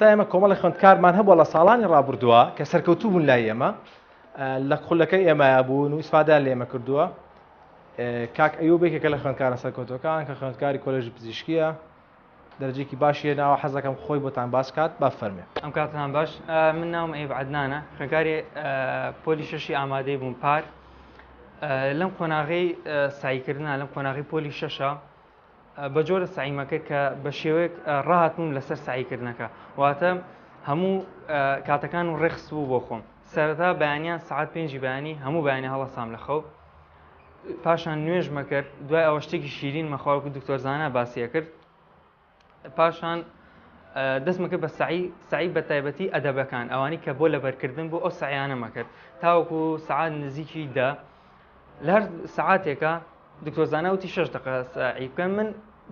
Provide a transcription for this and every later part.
ئێستا ئێمە کۆمەڵی خوێندکارمان هەبووە لە ساڵانی ڕابردووە کە سەرکەوتوو بوون لای ئێمە لە خولەکەی ئێمەیە بوون و ئیسفادە لە ئێمە کردووە. کاک ئەیوبێکێکە لە خوێندکارە سەرکەوتوەکان کە خوێندکاری کۆلێژی پزیشکیە، دەرەجێکی باشی هێناوە. حەزەکەم خۆی بۆتان باس کات با فەرمێ. ئەم کاتتان باش. من ناوم ئەیوب عەدنانە، خوێندکاری پۆلی شەشی ئامادەی بووم پار. لەم قۆناغەی ساییکردنا لەم قۆناغی پۆلی شەشە بە جۆرە سعیمە کرد کە بە شێوەیەک ڕاهاتبووم لەسەر سعیکردنەکە، واتە هەموو کاتەکان و ڕێخست بوو بۆ خۆم. سەرەتا بەیانیان سعات 5 بەیانی هەموو بەیانی هەڵەسام لە خەو، پاشان نوێژمە کرد، دوای ئەوە شتێکی شیرین مەخواوەکو دکتۆر زانا باسیە کرد، پاشان دەستمە کرد بە سعی بە تایبەتی ئەدەبەکان ئەوانی کە بۆ لەبەرکردن بوو ئەو سعیانەمە کرد تاوەکو سعات نزیکی دا. لە هەر سعاتێکە دکتۆر زانا وتی 6 دقیقە سعی بکەن، من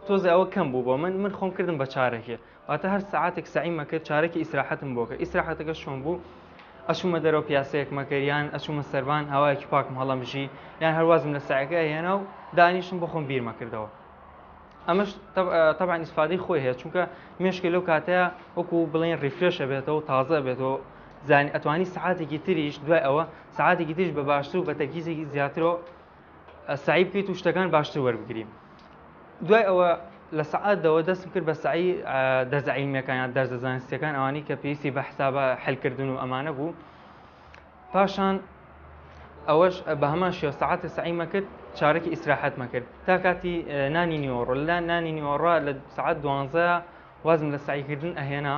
تۆزە ئەوە کەم بوو بۆ من خۆم کردم بە چارەکێ، واتە هەر سعاتێک سعیمە کرد چارەکی ئیسراحەتم بۆ کرد. ئیسراحەتەکە چۆن بوو؟ ئەچوومە دەرەوە پیاسەیەکمە کرد، یان ئەچوومە سەربان هەوایەکی پاکم هەڵەمژی، یان هەروازم لە سعیەکە هێنا و دانیشتم بۆ خۆم بیرمە کردەوە. ئەمەش تەبعاً ئیسفادەی خۆی هەیە، چونکە مێشکە لەو کاتەیە وەکو بڵێن ڕیفرێشە بێتەوە، تازە بێتەوە، زانی ئەتوانی سعاتێکی تریش دوای ئەوە سعاتێکی تریش بە باشتر و بە تەرکیزێکی زیاترەوە سعی بکەیت و شتەکان باشتر وەربگرین. دوای ئەوە لە سعاتەوە دەستم کرد بە سعی دەرزە عیلمیەکان یان دەرزە زانستیەکان ئەوانەی کە پێویستی بە حسابە حەلکردن و ئەمانە بوو. پاشان ئەوەش بە هەمان شێوە سعاتێ سعیمە کرد چارەکی ئیسراحەتمە کرد تا کاتی نانی نیوەڕۆ. لە نانی نیوەڕۆ لە سعات 12 وازم لە سعیکردن ئەهێنا،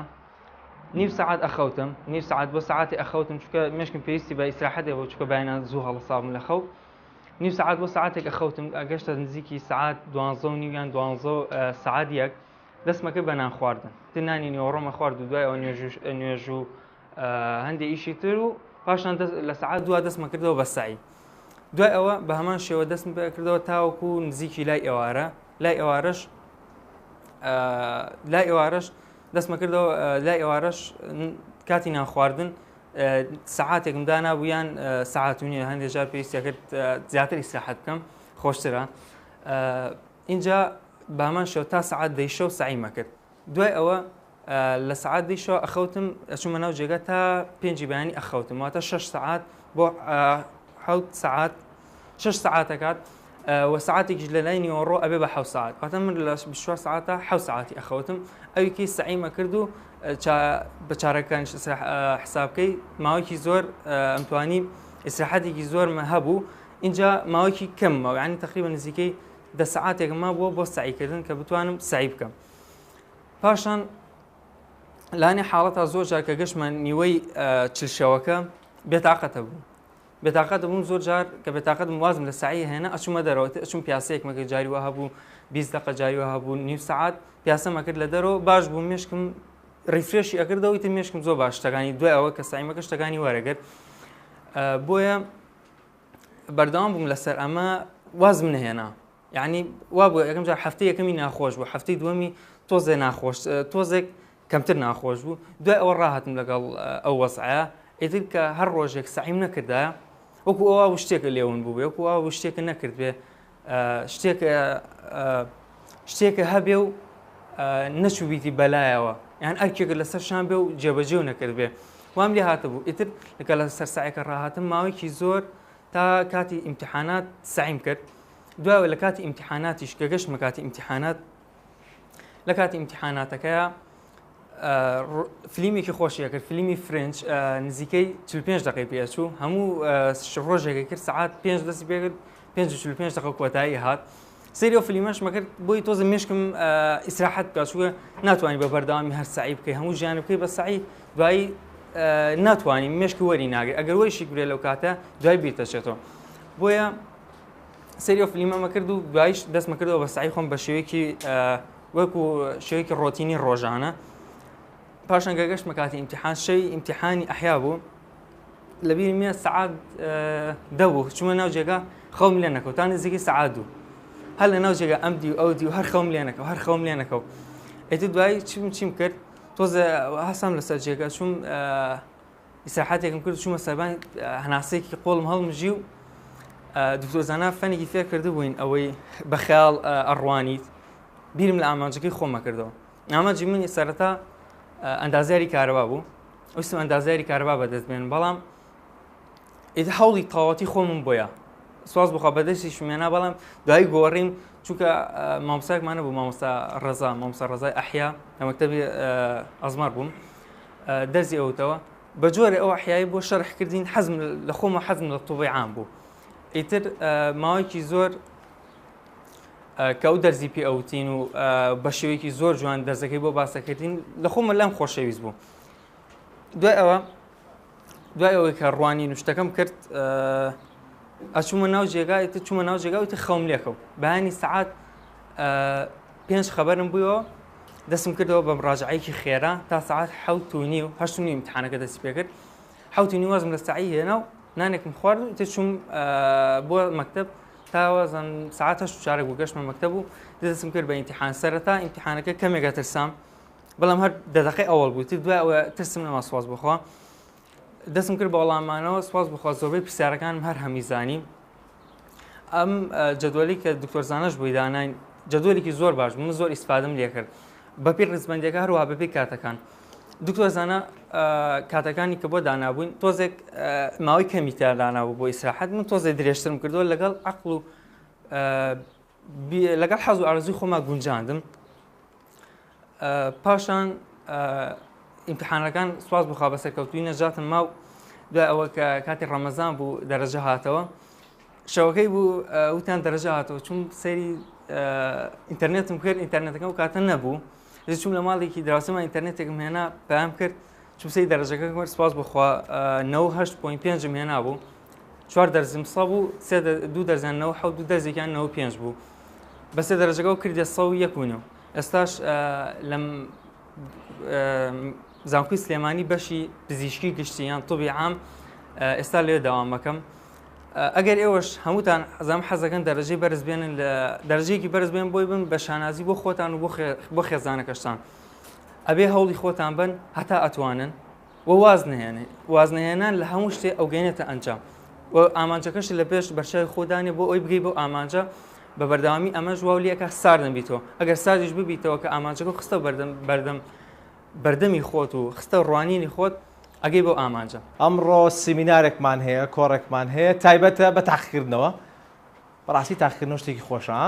نیو سعات ئەخەوتم، نیو سعات بۆ سعاتی ئەخەوتم چونکە مێشکم پێویستی بە ئیسراحەتێ بۆ چونکە بەیانە زوو هەڵەسابم لە خەو. نیو سعات بۆ سعاتێک ئەخەوتم، ئەگەشتە نزیکی سعات 12 یان 12 سعات یەک دەستمە کرد بە نان خواردن. نانی نیوەڕۆمە خوارد و دوای ئەوە نوێژ و هەندێک ئیشی تر و پاشان لە سعات 2 دەستمە کردەوە بە سعی. دوای ئەوە بە هەمان شێوە دەستم کردەوە تاوەکو نزیکی لای ئێوارە. لای ئێوارەش دەستمە کردەوە، لای ئێوارەش کاتی نان خواردن سعاتێکم دانابوو یان سعات و نییە، هەندێک جار پێویستە کرد زیاتر ئیسراحەت بکەم خۆشترە. اینجا بە هەمان شێوە تا سعات 10 سعیمە کرد. دوای ئەوە لە سعات 10 ئەخەوتم، ئەچوومە ناو جێگە تا 5 بەیانی ئەخەوتم، واتە 6 سعات بۆ 7 سعات 6 سعاتەکات و سعاتێکیش لە لای نیوەڕۆ ئەبێ بە 7 سعات، واتە من لە 24 سعاتە 7 سعاتی ئەخەوتم. ئەویکی سعیمە کرد و بە چارەکانش حسابکەی ماوەیەکی زۆر ئەمتوانی ئیسراحەتێکی زۆرمە هەبوو. اینجا ماوەیەکی کەممەوە، یعنی تقریبا نزیکەی 10 سعاتێکم مابووە بۆ سعیکردن کە بتوانم سعی بکەم. پاشان لانی حاڵەتە زۆر جار کە گەشتمە نیوەی چلشەوەکە بێتاقەتە بووم زۆر جار کە بێتاقەتم وازم لە سعی هێنا ئەچوومە دەرەوە، ئەچووم پیاسەیەکمە کرد جاریوە هەبوو 20 دقیقە جاریوە هەبوو نیو سعات پیاسەمە کرد لە دەرەوە باش بوو، مێشکم ریفرێشی ئەکردەوە، ئیتر مێشکم زۆر باش شتەکانی دوای ئەوە کە سعیمەکە شتەکانی وەرەگرت. بۆیە بەردەوام بووم لەسەر ئەمە، وازم نەهێنا، یعنی وا بوو یەکەم جار هەفتەی یەکەمی ناخۆش بوو، هەفتەی دووەمی تۆزێ ناخۆش، تۆزێک کەمتر ناخۆش بوو. دوای ئەوە ڕاهاتم لەگەڵ ئەو وەزعەیە، ئیتر کە هەر ڕۆژێک سعیم نەکردایە وەکو ئەوە شتێکە لێون بوو بێ، وەکو ئەوە شتێکە نەکرد بێ، شتێکە هەبێ و نەچووبیتی بەلایەوە، یان ئەرکێکە لەسەر شان بێ و جێبەجێ و نەکرد بێ. وام لێ هاتە بوو. ئیتر لەگەڵ لەسەر سعیەکە ڕاهاتم ماوەیەکی زۆر تا کاتی ئیمتیحانات سعیم کرد. دوایەوە لە کاتی ئیمتیحاناتیش کە گەشتمە کاتی ئیمتیحانات، لە کاتی ئیمتیحاناتەکەیە فیلمێکی خۆشیە کرد، فیلمی فرنج، نزیکەی 45 دقیقی پێچوو، هەموو ڕۆژێکی کرد سعات 5 دەستی پێکرد، 5 دقیقە کۆتایی هات. سەیری ئەو فیلمەش مەکرد بۆی تۆزە مێشکم ئیسراحەت بکات، چونکە ناتوانانی بە بەردەوامی هەر سعی بکەی، هەموو ژیان بکەی بە سعی، دوایی ناتوانانی مێشکی وەری ناگرێت، ئەگەر وەریشی گرێت لەو کاتە دوای بیرتەچێتەوە. بۆیە سەیری ئەو فیلمەمە کرد و دواییش دەستمە کردەوە بە سعی خۆم بە شێوەیەکی وەکو شێوەیەکی ڕۆتینی ڕۆژانە. پاشان کە گەشتمە کاتی ئیمتیحان، شەوی ئیمتیحانی ئەحیا بوو، لەبیرم میە سعات 10 بوو، چوومە ناو جێگا خەوم لێ نەکەوت تا نزیکی سعات 2، هەر لە ناو جێگا ئەم دی و ئەو دی و هەر خەوم لێ نەکەوت. ئیتر دوایی چیم کرد، تۆزە هەسام لەسەر جێگا چووم ئیسراحەتێکم کرد، چوومە سەربانی هەناسەیەکی قۆڵم هەڵمژی و دکتۆر زانا فەنێکی فێر کردبووین ئەوەی بە خەیاڵ ئەڕوانیت، بیرم لە ئامانجەکەی خۆمە کردەوە. ئامانجی منی سەرەتا ئەندازیاری کارەبا بوو ویستم ئەندازیاری کارەبا بەدەست بێن بەڵام ئیتر هەوڵی تەواوەتی خۆمم بۆیە سواز بخوا بەدەستی شمێنا بەڵام دوایی گۆڕیم چونکە مامۆستایەکمانە بوو مامۆستا ڕەزای ئەحیا لە مەکتەبی ئەزمار بووم دەرزی ئەوتەوە بە جۆرە ئەو ئەحیایی بۆ شەرحکردین حەزم لە خۆمە حەزم لە توبەی عام بوو ئیتر ماوەیەکی زۆر کە ئەو دەرزی پێ ئەوتین و بە شێوەیەکی زۆر جوان دەرزەکەی بۆ باسەکردین لە خۆمە لەم خۆشەویست بوو دوای ئەوەی کە ڕوانی نوشتەکەم کرد ئەچوومە ناو جێگای تر چوومە ناو جێگاوتی خەوم لێکەوت بەیانی سەعات 5 خەبەرم بوویەوە دەستم کردەوە بە ڕاجعەیەکی خێرا تا سەعات 7:30 و 8:30 ئیمتحانەکە دەستی پێ کرد 7:30 وازم لە سەعی هێنا و نانێکم خوارد و تر چووم بۆ مەکتەب تاوازم ساعت 8:15 بوو گەشتمە مەکتەب و دەستم کرد بە ئیمتحان سەرەتا ئیمتحانەکە کەمێکە ترسام بەڵام هەر دەدەقەی ئەوەڵ بوو تر دوای ئەوە ترسم نەما سواز بخوا دەستم کرد بە وەڵامانەوە سواز بخوا زۆربەی پرسیارەکانم هەر هەمی زانی ئەم جەدوەلی کە دکتۆر زانش بووی داناین جەدوەلێکی زۆر باش بوو من زۆر ئیسفادەم لێ کرد بەپی ڕزبەندیەکە هەروەها بەپی کاتەکان دکتۆر زانە کاتەکانی کە بۆ دانابووین تۆزێک ماوەی کەمی تا دانابوو بۆ ئیسراحەت من تۆزێک درێژترم کردەوە لەگەڵ عەقڵ و لەگەڵ حەز و ئارەزوی خۆما گونجاندم پاشان ئیمتحانەکان سواز بخوا بە سەرکەوتووی نەجاتم ماو دوای ئەوە کە کاتی ڕەمەزان بوو دەرەجە هاتەوە شەوەکەی بوو وتیان دەرەجە هاتەوە چوون سەیری ئینتەرنێتم کرد ئینتەرنێتەکە و کاتە نەبوو چوون لە ماڵێکی دراوسەمە ئینتەرنێتێکم هێنا پەیام کرد چوم سەیری دەرەجەکەم کرد سواز بخوا 98.5 هێنا بوو 4 دەرزم سە بوو 2 دەرزیان 97 2 دەرزێکیان 95 بوو بە 3 دەرەجەکە کردە 101 ئێستاش لەم زانکۆی سلێمانی بەشی پزیشکی گشتیان طبی عام ئێستا لێ داوامەکەم ئەگەر ئێوەش هەمووتان ئەزام حەزەکەن دەرەجەی بەرز بێنن لە دەرەجەیەکی بەرز بێن بۆی بن بە شانازی بۆ خۆتان و بۆ خێزانەکەشتان ئەبێ هەوڵی خۆتان بن هەتا ئەتوانن و وازنەهێنان لە هەموو شتێ ئەوگەینێتە ئەنجام و ئامانجەکەش لە پێش بەرچاوی خۆدانێ بۆ ئەوی بگەی بۆ ئامانجە بە بەردەوامی ئەمەش واولیەکە ساردن بیتەوە ئەگەر ساردیش ببیتەوە کە ئامانجەکە خستە بەردەمی خۆت و خستە ڕوانینی خۆت ئەگەی بۆ ئامانجە ئەمڕۆ سیمینارێکمان هەیە کۆڕێکمان هەیە تایبەتە بە تاقیکردنەوە بەڕاستی تاقیکردنەوە شتێکی خۆشە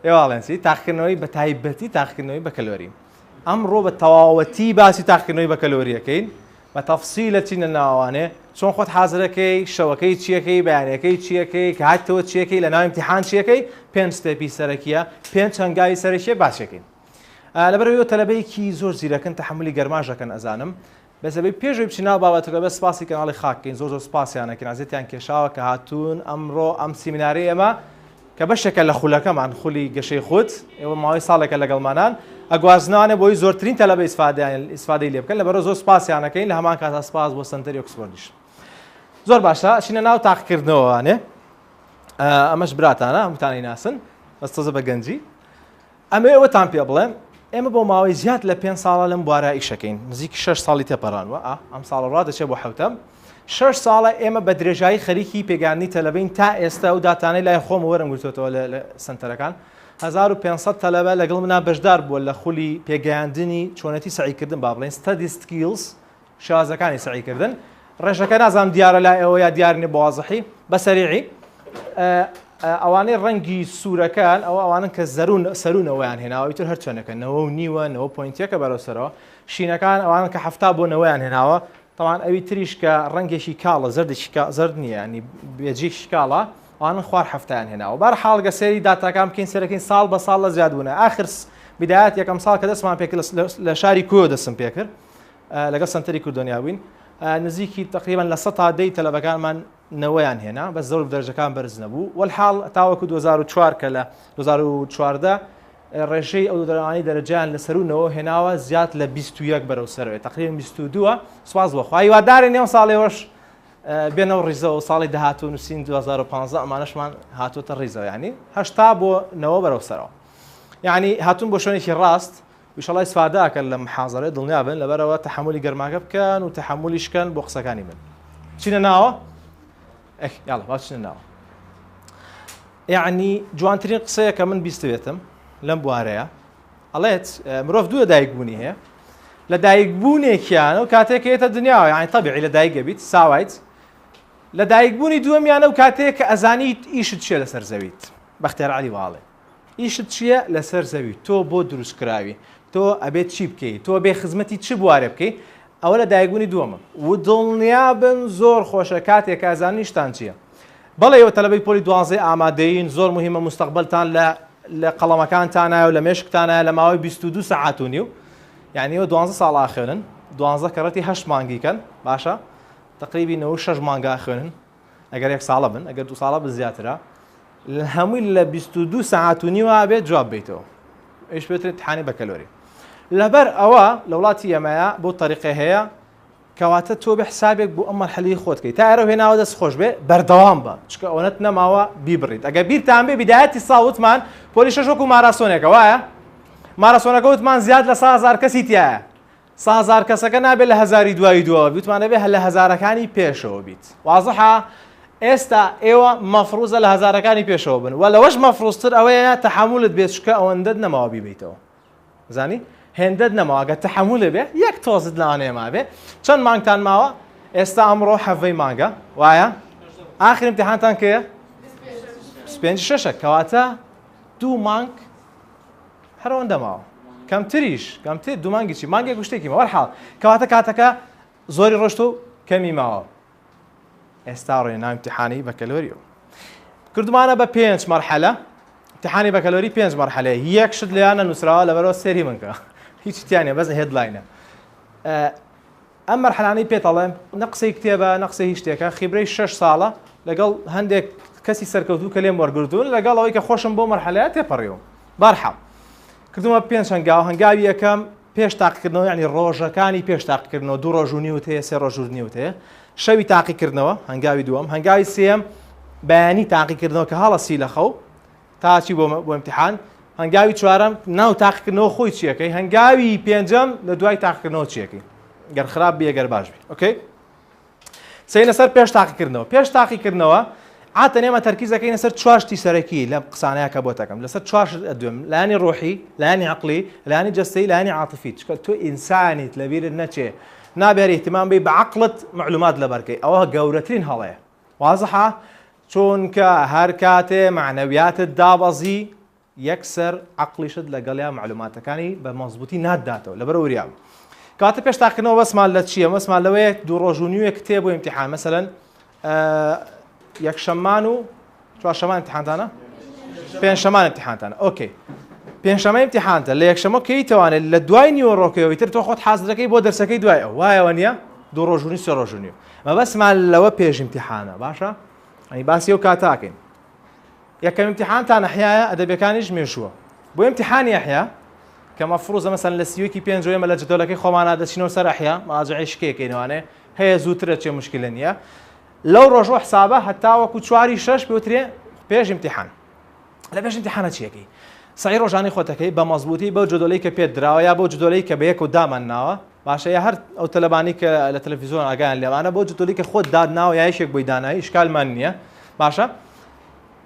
ئێواڵێنسی تاقیکردنەوەی بە تایبەتی تاقیکردنەوەی بە کەلۆری ئەمڕۆ بە تەواوەتی باسی تاقیکردنەوەی بە کەلۆریەکەین بە تەفسیلە چینە ناوانێ چۆن خۆت حازرەکەی شەوەکەی چیەکەی بەیانەکەی چیەکەی کە هاتەوە چیەکەی لە ناو ئیمتیحان چیەکەی 5 ستێپی سەرەکیە 5 هەنگاوی سەرەکیە باسیەکەین لەبەرەوەی تەلەبەیەکی زۆر زیرەکن تەحملی گەرماژەکەن ئەزانم بەسەبەی پێشوی بچیناو بابەتەکە بە سپاسی کەناڵی خاکەین زۆر سپاسیانەکەین ئازێتیان کێشاوە کە هاتوون ئەمڕۆ ئەم سیمیناری ئێمە کە بەشێکە لە خولەکەمان خولی گەشەی خودت ئێوە ماوەی ساڵێکە لەگەڵمانان ئەگوازنانە بۆی زۆرترین تەلەبە ئیسفادەی لێ بکەن لەبەرەوە زۆر سپاسیانەکەین لە هەمان کاتە سپاس بۆ سنتەری ئۆکسفۆردیش زۆر باشە چینە ناو تاقیکردنەوەوانێ ئەمەش براتانە هەمووتانی ناسن بەس تۆزە بە گەنجی ئەمە ئێوەتان پێ بڵێم ئێمە بۆ ماوەی زیاد لە 5 ساڵە لەم بوارە ئیشەکەین نزیکی 6 ساڵی تێپەڕانوە ئەم ساڵە ڕوا دەچێت بۆ حوتەم 6 ساڵە ئێمە بە درێژایی خەریکی پێگاندنی تەلەبەین تا ئێستا و داتانەی لای خۆم وەرم گرتوێتەوە لە سنتەرەکان 1500 تەلەبە لەگەڵ منا بەشدار بووە لە خولی پێگەیاندنی چۆنەتی سعیکردن با بڵێن ستەدی سکیلز شازەکانی سعیکردن ڕێژەکە نازانم دیارە لای ئەوە یا دیارنی بە وازحی بە سەریعی ئەوانەی ڕەنگی سوورەکان ئەوانن کە سەرونەوەیان هێناوە ئیتر هەر چۆنەکە 9.5 پوینتێکە بەرەوسەرەوە شینەکان ئەوانن کە 7 بۆ 9یان هێناوە تەوان ئەوی تریش کە ڕەنگێکی کاڵە زرد نییە ینی بێجێکی کاڵە ئەوانن خوار هەفتیان هێناوە بەر حاڵگە سێری داتاکان بکەین سەرەکەین ساڵ بە ساڵ لە زیاد بوونە ئاخر بدایەت یەکەم ساڵ کە دەستمان پێکرد لە شاری کۆ دەستم پێکرد لەگەڵ سنتەری کوردۆنیا بووین نزیکی تقریبا لە 100 دەی تەلەبەکانمان نەوەیان هێنا بە زۆر دەرجەکان بەرز نەبوو وەلحاڵ تاوەکو 2004 کە لە 2014 ڕێژەی ئەو دەرەوانی دەرەجیان لە سەرونەوە هێناوە زیاد لە 21 بەرەو سەرەوەی تقریبا 22 سواز بەخوا هیوادارین ئێوە ساڵێوەش بێنەوە ڕیزەوە ساڵی داهاتوو نووسین 2015 ئەمانەشمان هاتوۆتە ڕیزەوە ینی 8 بۆ 9 بەرەو سەرەوە یعنی هاتوون بۆ شوێنێکی ڕاست وشڵای سواداکە لە محازەرە دڵنیا بن لەبەرەوە تەحملی گەرماکە بکەن و تەحملیشکەن بۆ قسەکانی من چینە ناوە یاڵە باشنە ناوە یعنی جوانترین قسەیە کە من بیستوێتم لەم بوارەیە ئەڵێت مرۆڤ دووە دایکبوونی هەیە لە دایکبوونێکیانە و کاتێکێتە دنیاوە یانی تەبیعی لە دایک دەبیت ساوایت لە دایکبوونی دووەمیانە و کاتێک کە ئەزانیت ئیشت چیە لەسەر زەویت بەختیار عەلی واڵێ ئیشت چییە لەسەر زەوی تۆ بۆ دروستکراوی تۆ ئەبێت چی بکەیت تۆ بێ خزمەتی چ بوارێ بکەیت ئەوە لە دایکبوونی دووەمە و دڵنیابن زۆر خۆشە کاتێک ئازانی شتان چییە بەڵێ ئێوە تەلەبەی پۆلی 12 ئامادەین زۆر مهمە مستەقبەلتان لە قەڵەمەکانتانایە و لە مێشکتانایە لە ماوەی 22 سەعات و نیو یعنی ئێوە 12 ساڵ ئاخوێنن 12 کەڕەتی 8 مانگیکەن باشە تقریبی 6 مانگا خوێنن ئەگەر 1 ساڵە بن ئەگەر 2 ساڵە بزیاترە هەمووی لە 22 ساعات و نیوە بێت جواب بیتەوە ئیش بێتێت امتحانی بەکەلۆری لەبەر ئەوە لە وڵاتی ئێمەیە بۆ طریقە هەیە کەواتە تۆ بە حسابێک بۆ ئەم مەرحەلەی خۆت بکەیت تا ئێرە هێناوە دەست خۆش بێ بەردەوام بە چکە ئەوەت نەماوە بیبڕیت ئەگە بیرتان بێ بیدایەتی ساڵوتمان پۆلی شەش وەکو ماراسۆنێکە وایە ماراسۆنەکە وتمان زیاد لە 1000 کەسی تایە 1000 کەسەکە نابێت لە هەزاری دوایی دووە بیتوانە بێ لە هەزارەکانی پێشەوە بیت وازحە ئێستا ئێوە مەفروزە لە هەزارەکانی پێشەوە بن و لەوەش مەفروزتر ئەوەیە تەحملت بێت چکە ئەوەندەت نەماوە بیبیتەوە زانی هێندەت نەماوە ئەگە تەحملێ بێ یەک تۆزت لەوانەیە ما بێ چەند مانگتان ماوە ئێستا ئەمڕۆ هەڤەی مانگە وایە ئاخر امتحانتان کەیە 26 کەواتە 2 مانگ هەرەوەندە ماوە کەمتریش کەمتر 2 مانگی چی مانگێک شتێکی وەرحاڵ کەواتە کاتەکە زۆری ڕۆشت و کەمی ماوە ئێستا ڕێناو امتحانی بەکەلۆریەوە کردمانە بە 5 مەرحەلە امتحانی بەکەلۆری 5 مەرحەلە یەک شت لەیانە نووسراوە لەبەرەوە سێری منکە هیچ تیانێ بەس هێدلاینە ئەم مەرحەلانەی پێتەڵێم نەقسەی کتێبە نەقسەی هیچ شتێکە خیبرەی 6 ساڵە لەگەڵ هەندێک کەسی سەرکەوتوو کە لێم وەرگرتوون لەگەڵ ئەوەی کە خۆشم بۆ مەرحەلەیە تێپەڕیەوە بەرحەڵ کردومە 5 هەنگاو هەنگاوی یەکەم پێش تاقیکردنەوە یعنی ڕۆژەکانی پێش تاقیکردنەوە 2 ڕۆژ و نیوت هەیە 3 ڕۆژ و نیوت هەیە شەوی تاقیکردنەوە هەنگاوی دووەم هەنگاوی سێم بەیانی تاقیکردنەوە کە هەڵەسی لە خەو تاچی بۆ امتحان هەنگاوی چوارەم ناو تاقیکردنەوە خۆی چیەکەی هەنگاوی پێنجەم لە دوای تاقیکردنەوە چیەکەی گەر خراپ بێ گەر باش بێ ئۆکەی سەی لەسەر پێش تاقیکردنەوە پێش تاقیکردنەوە عاتە نێمە تەرکیزەکەی لەسەر 4 شتی سەرەکی لە قسانەیە کە بۆ دەکەم لەسەر 4 دوێم لایانی ڕۆحی لایانی عەقلی لایانی جەستەیی لایانی عاتفی چکە تۆ ئینسانیت لەبیرت نەچێ نابێت احتمام بی بعقلت معلومات لەبەرکەی ئەوە گەورەترین هەڵەیە وازحە چونکە هەر کاتێ معنەویاتت دابەزی یەکسەر عەقلیشت لەگەڵیا معلوماتەکانی بە مەزبوطی ناداتەوە لەبەر وریاو کاتە پێش تاقیکردنەوە بەسمان لە چییە مەسمان لەوەیە 2 ڕۆژ و نیوە کتێب بۆ امتحان مەسەلەن یەکشەمان و چوارشەمان امتحانتانە پێنجشەمان امتحانتانە ئۆکەی پێنجشەمە امتحانتە لە یەکشەمە کەیتوانێت لە دوای نیوەڕۆکەوەی تر تۆ خۆت حازرەکەی بۆ دەرسەکەی دوای ئەو وایەوە نییە 2 ڕۆژ و 3 ڕۆژ و نیو مەبەسمان لەوە پێش امتحانە باشە ئەنی باسی ئەو کاتاکەین یەکەم امتحانتان ئەحیایە ئەدەبیەکانیش مێشووە بۆ امتحانی ئەحیا کە مەفروزە مەسەن لە سیوەکی پێنجەوەمە لە جدۆلەکەی خۆمانە دەچینەوە سەر ئەحیا ماجعی شکێکەکەینەوانێ هەیە زووترە چێ مشکلە نییە لەو ڕۆژۆ حسابە هەتا وەکو 4 6 پێوترێ پێش امتحان لە پێش امتحانە چیەکەی سعی ڕۆژانی خۆتەکەی بە مەزبوطی بەو جدۆلەی کە پێت دراوە یا بۆ جدۆلەی کە بە یەک و دامانناوە باشە یا هەر ئەو تەلەبانی کە لە تەلەڤیزۆن ئاگایان لێوانە بۆ جدۆلی کە خۆت دادناوە یا یەکێک بۆی دانایی ئیشکالمان نییە باشە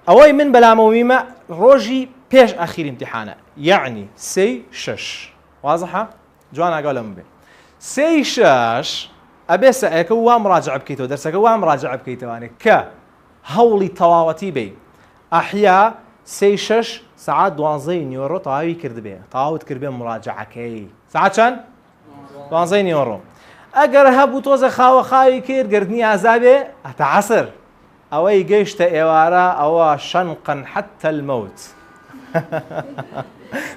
ئەوەی من بەلامەویمە ڕۆژی پێش ئەخیر امتحانە یعنی 3 6 وازحە جوان ئاگاو لەم بێ 3 6 ئەبێ سەعەکە وا مراجعە بکەیتەوە دەرسەکە وا مراجعە بکەیتەوانێت کە هەوڵی تەواوەتی بێ ئەحیا 3 6 ساعات 12 نیوەڕۆ تەواوی کردبێ تەواوت کردبێ مراجعەکەی ساعات چەند 12 نیوەڕۆ ئەگەر هەبوو تۆزە خاوە خاوی کرد گردنی ئازابێ هەتا عەسر ئەوەی گەیشتە ئێوارە ئەوە شەنقەن حەتە المەوت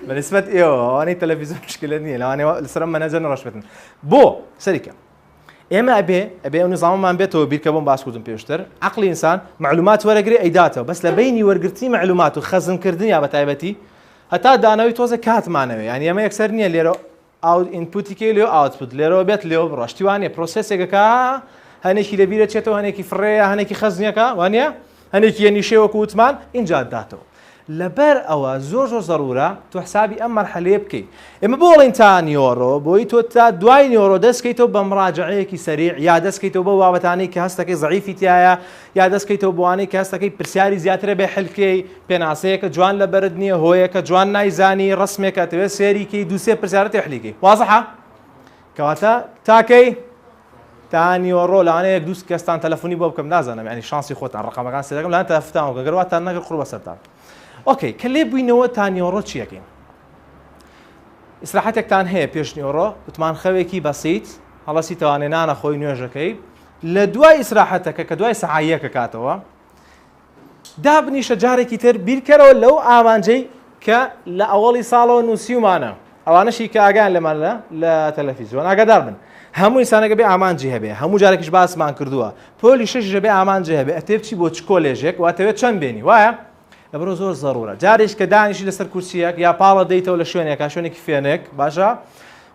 بەنسبەت ئێوە ئەوانەی تەلەڤیزۆن مشکلە نییە لەوانەیە لەسەر مەنەجەر نەڕەش بێتن بۆ سەریکە ئێمە ئەبێ ئەو نظاممان بێتەوە بیرکە بۆم باس کردم پێشتر عەقلی ئینسان معلومات وەرەگرێ ئەیداتەوە بەس لە بینی وەرگرتنی معلومات و خەزمکردنی یا بە تایبەتی هەتا دانەوەی تۆزە کاتمانەوە یعنی ئەمە یەکسەر نییە لێرە ئینپوتیکەی لێو ئاوتپوت لێرەوە بێت لێو بڕاشتی وانێ پرۆسێسێکەکە هەنێکی لەبیرە چێتەوە هەنێکی فڕەیە هەنێکی خەزنیەکە وانە هەنێکی یەنیشێوەکو وتمان اینجا داتەوە لەبەر ئەوە زۆر زەڕورە تۆ حسابی ئەم مەرحەلەیە بکەیت ئێمە بۆڵین تا نیۆڕۆ بۆی تۆ تا دوای نیۆڕۆ دەستکەیتەوە بە مراجعەیەکی سەریع یا دەستکەیتەوە بە بابەتانەی کە هەستەکەی زەعیفی تایە یا دەستکەیتەوە بۆوانەی کە هەستەکەی پرسیاری زیاترە بێ حلکەی پێناسەیەکە جوان لە بەرد نییە هۆیەکە جوان نایزانی ڕسمێکە تەوێت سێریکەی دووسێ پرسیارە تێحلیکەی وازحە کەواتە تاکەی تا نیوەڕۆ لەوانەیە یەک دوو کەستان تەلەفۆنی بۆ بکەم نازانم یعنی شانسی خۆتان ڕقەمەکان سێدەکەم لەلایەن تەلەفۆنتان گەر واتان نەگەر قوڕ بەسەرتان. ئۆکەی کە لێ بووینەوە تا نیوەڕۆ چی یەکەین؟ ئیسراحەتێکتان هەیە پێش نیوەڕۆ وتمانخەوێکی بەسیت هەڵەسی تەوانێ نانەخۆی نوێژەکەی لە دوای ئیسراحەتەکە کە دوای سەعاییەکە کاتەوە دابنیشە جارێکی تر بیرکەرەوە لەو ئامانجەی کە لە ئەوەڵی ساڵەوە نووسیومانە ئەوانەشی کە ئاگیان لەمان لە تەلەڤیزیۆن ئاگادار بن هەموو ئینسانەکە بێ ئامانجی هەبێ هەموو جارێکیش باسمان کردووە پۆلی شەشیش بێ ئامانجی هەبێ ئەتێ بچی بۆ چ کۆلێژێک واتەوێت چەند بێنی وایە لەبەرۆ زۆر زەڕورە جارێک کە دانیشی لەسەر کورسیەک یا پاڵە دەیتەوە لە شوێنێکا شوێنێکی فێنێک باشە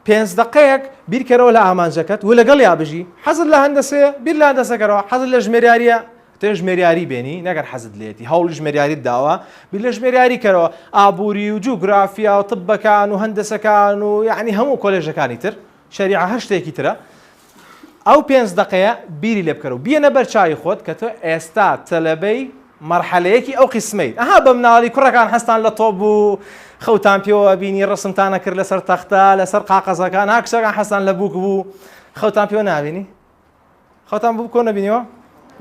5 دقەیەک بیرکەرەوە لە ئامانجەکەت و لەگەڵ یا بژی حەزت لە هەندەسەیە بیر لە هەندەسەکەرەوە حەزت لە ژمێریاریە تێ ژمێریاری بێنی نەگەر حەزت لێتی هەوڵی ژمێریاریت داوە بیر لە ژمێریاری کەرەوە ئابووری و جوگرافیا و طبەکان و هەندەسەکان و یعنی هەموو کۆلێژەکانی تر شەریعە هەر شتێکی ترە ئەو 5 دقەیە بیری لێ بکەرەوە بیەنە بەر چای خۆت کە تۆ ئێستا تەلەبەی مەرحەلەیەکی ئەو قسمەیت ئەها بە مناڵی کوڕەکان هەستان لە تۆ بوو خەوتان پێوە بینی ڕسمتانە کرد لەسەر تەختە لەسەر قاقەزەکان ها کچەکان هەستان لە بووک بوو خەوتان پێوە نابینی خەوتان بوو کۆ نەبینیەوە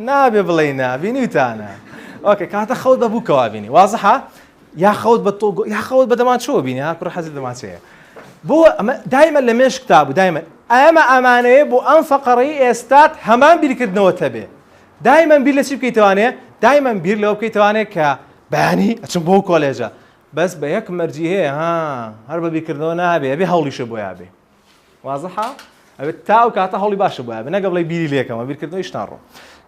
نابێ بڵێ نابینی وتانە ئۆکێ کاتە خەوت بە بووکەوە بینی وازەحە یا خەوت بە تۆ یا خەوت بە دەمان چۆ بینی ها کوڕە حەزت دەماچەیە بۆ دایمە لە مێش کتاب و دایمە ئەمە ئەمانەیە بۆ ئەم فەقەڕەی ئێستات هەمان بیرکردنەوە تەبێ دایمە بیر لە چی بکەیتوانێ دایمە بیر لەوە بکەیتوانێت کە بەیانی ئەچم بۆ کۆلێژە بەس بە یەک مەرجی هەیە ها هەر بە بیرکردنەوە نابێ ئەبێ هەوڵیشە بۆ یابێ وازەحە ئەبێت تا و کاتە هەوڵی باشە بۆ یابێ نەگە بڵێ بیری لێکەمە بیرکردنەوەی شتان ڕۆ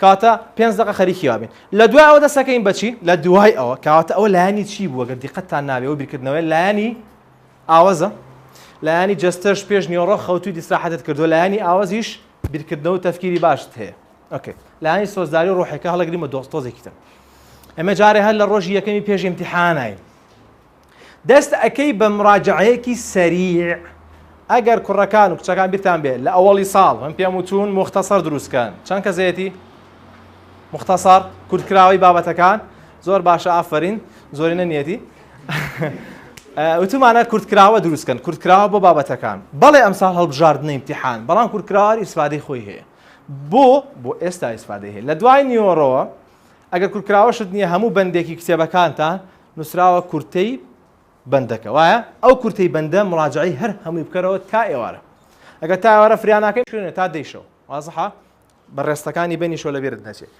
کاتە 5 دقە خەریکی یابێن لە دوای ئەوە دەسەکەین بەچی لە دوای ئەوە کاتە ئەوە لایانی چی بووە گە دیقەتتان نابێ ئەوە بیرکردنەوەی لایانی ئاوازە لایانی جەستەش پێش نیوەڕۆ خەوتوی دیستراحەتت کردو لایانی ئاوازیش بیرکردنەوە و تەفکیری باشت هەیە ئۆکێ لایانی سۆزداری و ڕۆحێکە هەڵەگریمە دۆستۆزێکی تر ئەمە جارێ هەر لە ڕۆژی یەکەمی پێش ئیمتیحانین دەست ئەەکەی بە مراجعەیەکی سەریع ئەگەر کوڕەکان و کچەکان بیرتان بێ لە ئەوەڵی ساڵ من پێم وتون مختصەر دروستکەن چەند کەسێتی مختصەر کورتکراوی بابەتەکان زۆر باشە ئافرین زۆری نەنیەتی وتمانە کورتکراوە دروستکەن کورتکراوە بۆ بابەتەکان بەڵێ ئەمساڵ هەڵبژاردنە ئیمتیحان بەڵام کورتکراوە ئیسفادەی خۆی هەیە بۆ ئێستا ئیسفادەی هەیە لە دوای نیوەڕۆوە ئەگەر کورتکراوەشت نییە هەموو بەندێکی کتێبەکانتان نووسراوە کورتەی بەندەکە وایە ئەو کورتەی بەندە مراجعی هەر هەمووی بکەرەوە تا ئێوارە ئەگەر تا ئێوارە فریاناکەی شوێنێ تا دەیشەوە وازەحە بە ڕێستەکانی بەنیشەوە لەبێرت نەچێت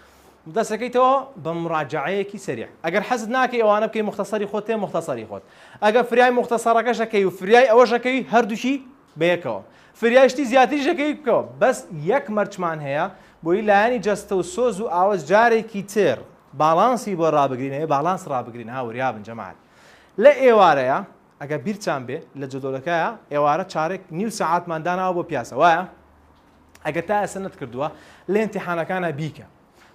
دەسەکەیتەوە بە مراجعەیەکی سەریع ئەگەر حەزت ناکەی ئەوانە بکەی مختصەری خۆت تێ مختصەری خۆت ئەگەر فریای مختصەرەکەشەکەی و فریای ئەوەشەکەی هەردووشی بەیەکەوە فریایشتی زیاتریشەکەی بکەوە بەس یەک مەرجمان هەیە بۆی لایانی جەستە و سۆز و ئاوەز جارێکی تر باڵانسی بۆ ڕابگرینەوە باڵانس ڕابگرین هاوریابن جەماعەت لە ئێوارەیە ئەگەر بیرچان بێ لە جدۆلەکەیە ئێوارە چارێک نیو سەعاتمان داناوە بۆ پیاسە وایە ئەگەر تا ئێستا نەت کردووە لە ئیمتیحانەکانە بیکە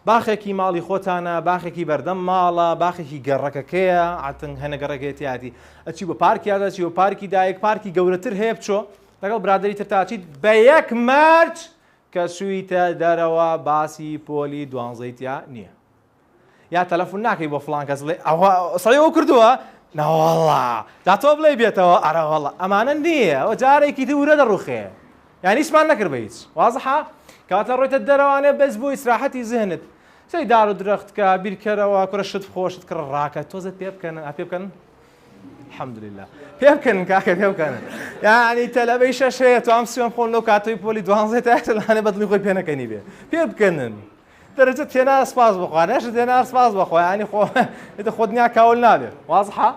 باخێکی ماڵی خۆتانە باخێکی بەردەم ماڵە باخێکی گەڕەکەکەیە ئاتن هەنە گەڕەکەیەتی ئەچی بۆ پارکیادا چی بۆ پارکی دایک پارکی گەورەتر هەیە بچۆ لەگەڵ برادری تر تاچیت بە یەک مەرج کە سوویتە دەرەوە باسی پۆلی دوانزەیتیا نییە یا تەلەفۆن ناکەی بۆ فڵان کەس بڵێ ئەوە سەڵیەوە کردووە ناوەڵڵا دا تۆ بڵێ بێتەوە ئەرەوەڵڵا ئەمانە نییە ئەوە جارێکی تورە دەڕوخێ یعنی هیچمان نەکرد بە هیچ وازەحە کاتە ڕۆیتە دەرەوانێ بەس بۆ ئیسراحەتی زێنت سەی دار و درەختکە بیرکەرەوە کوڕە شت خۆشت کرد ڕاکە تۆزت پێ بکەن پێ بکەن الحەمدولله پێ بکەن کاکە پێ بکەن یعنی تەلەبەی شەش هەیە تو ئەم سوێن خۆن لەو کاتەوەی پۆلی دوانزەی تا لەوانێ بەدڵی خۆی پێ نەکەنی بێ پێ بکەنن دەرەجە تێنا سپاس بخوا نەشت تێنا سپاس بخوا ینی خۆت نیا کاول نابێ وازحە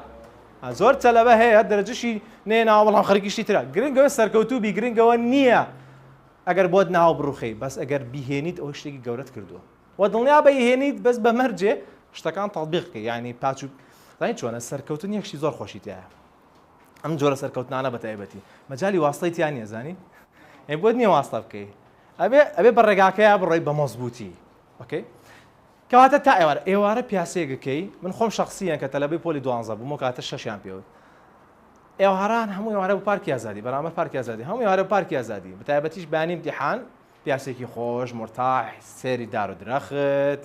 زۆر تەلەبە هەیە دەرەجەشی نێناوە بەڵام خەریکیشتی ترە گرنگەوە سەرکەوتوو گرنگەوە نییە ئەگەر بۆت ناو بڕوخی بەس ئەگەر بیهێنیت ئەوە شتێکی گەورەت کردووە و دڵنیا بەیهێنیت بەس بە مەرجێ شتەکان تەڵبیقکە یعنی پاچ زانین چۆنە سەرکەوتن یەکشی زۆر خۆشی تایە ئەم جۆرە سەرکەوتنانە بە تایبەتی مەجای واستەی تیان نییە زانی بۆت نییە واستە بکەی ئەبێ بە ڕێگاکەیە بڕۆی بە مەزبوطی ئۆکەی کەواتە تا ئێوارە پیاسەیەکەکەی من خۆم شخصیان کە تەلەبەی پۆلی دوانزە بوومە کاتە شەشیان پێوت ئێواران هەموو ئێوارە بۆ پارکی ئازادی بەرامبەر پارکی ئازادی هەموو ئێوارە پارکی ئازادی بە تایبەتیش بەیانی ئیمتیحان پیاسێکی خۆش مرتاح سێری دار و درەخت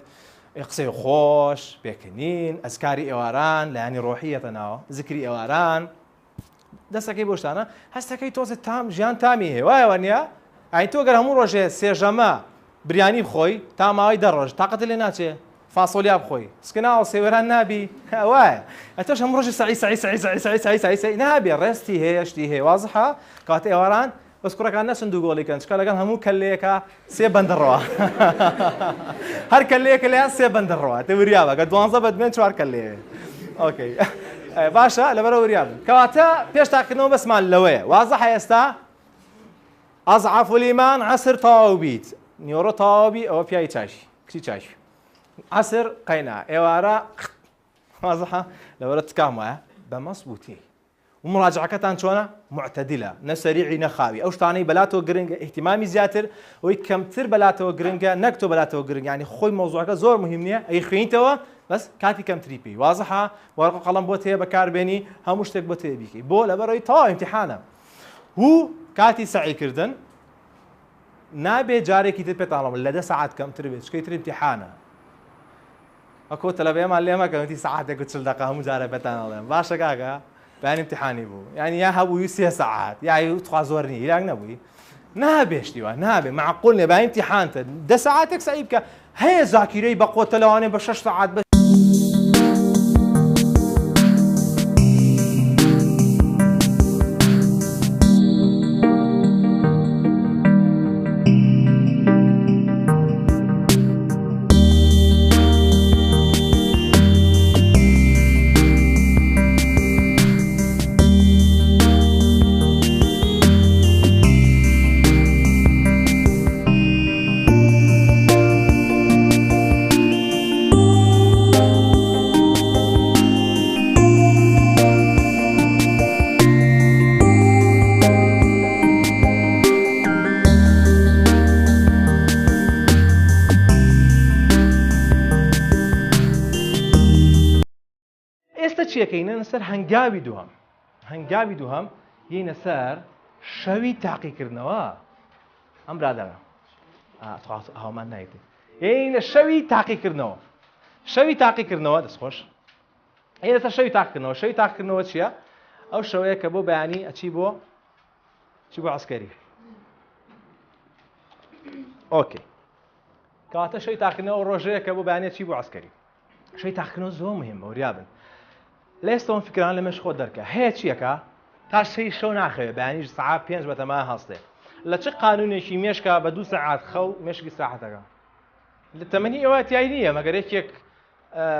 قسەی خۆش پێکەنین ئەسکاری ئێواران لایانی ڕۆحیەتە ناوە زکری ئێواران دەستەکەی بۆ شتانە هەستەکەی تۆزە تام ژیان تامی هەیە وایە نیە ئاین تۆ گەر هەموو ڕۆژێ سێژەمە بریانی بخۆی تا ماوەی 10 ڕۆژ تاقەت لێ ناچێ فاسۆلیا بخۆی سکناوە سێوەران نابی وایە ئەتۆش هەموو ڕۆژی سعی نابێ ڕێستی هەیە شتی هەیە وازحە کاتە ئێواران بەس کوڕەکان نەچن دوو گۆڵیکەن چکە لەگەڵ هەموو کەلەیەکە سێ بەندەڕەوە هەر کەلەیەکە لەیان سێ بەندەڕەوە تێ وریابە گە 12 بەدمێن 4 کەلەیە ئۆکەی باشە لەبەرە وریابن کەواتە پێش تاکردنەوە بەسمان لەوەیە وازحە ئێستا ئەضعەف الئیمان عەسر تەواو بیت نیۆڕۆ تەواو بی ئەوە پیاوی چاشی کچی چاشی عەسر قەینا ئێوارە وازحە لەبەرە تکام وایە بە مەسبووتی ومراجعەکەتان چۆنە معتەدیلە نە سەریعی نەخاوی ئەو شتانەی بەلاتەوە گرنگە احتیمامی زیاتر ئەوەی کەمتر بەلاتەوە گرنگە نەک تۆ بەلاتەوە گرنگ ینی خۆی مۆزوعەکە زۆر مهم نییە ئەی خوێنیتەوە بەس کاتی کەمتری پێی وازحە وەرق و قەڵەم بۆ تێ بەکاربێنی هەموو شتێک بۆ تێ بیکەی بۆ لەبەرەوەی تەواو ئیمتیحانە و کاتی سعیکردن نابێ جارێکی تر پێتاڵەوە لە 10 ساعات کەمتر بێت چکەی تر ئیمتیحانە ئەکۆ تەلەبەیەمان لێمە کەوتی ساعاتێک و 40 دقیقە هەموو جارە پێتانەڵێم باشە کاکە بەیان امتحانی بوو یعنی یا هەبووی 3 ساعات یا تخوا زۆر نیە هیلاک نەبووی نابێشتیوە نابێ معقول نیە بە امتحانتە 10 ساعاتێک سعی بکە هەیە زاکیرەی بە قۆتە لەوانێ بە 6 ساعات بە چیەکەینە سەر هەنگاوی دووەم هەنگاوی دووەم یینە سەر شەوی تاقیکردنەوە ئەم برادەرە هاومان نایێتی یینە شەوی تاقیکردنەوە شەوی تاقیکردنەوە دەستخۆش یینە سەر شەوی تاقیکردنەوە شەوی تاقیکردنەوە چییە ئەو شەوەیە کە بۆ بەیانی ئەچی بۆ چی بۆ عەسکەری ئۆکەی کەواتە شەوی تاقیکردنەوە ڕۆژەیە کە بۆ بەیانی چی بۆ عەسکەری شەوی تاقیکردنەوە زۆر مهمە وریابن لێستەوە فکران لە مەش خۆ دەرکە هەیە چیەکە تا شەی شەو ناخەوێ بەیانیش سەعات 5 بەتەما هەستێ لە چ قانونێکی مێشکە بە 2 سەعات خەو مێشکی ساحەتەکە لە تەمەنی ئێوە تیای نییە مەگەر یەکێک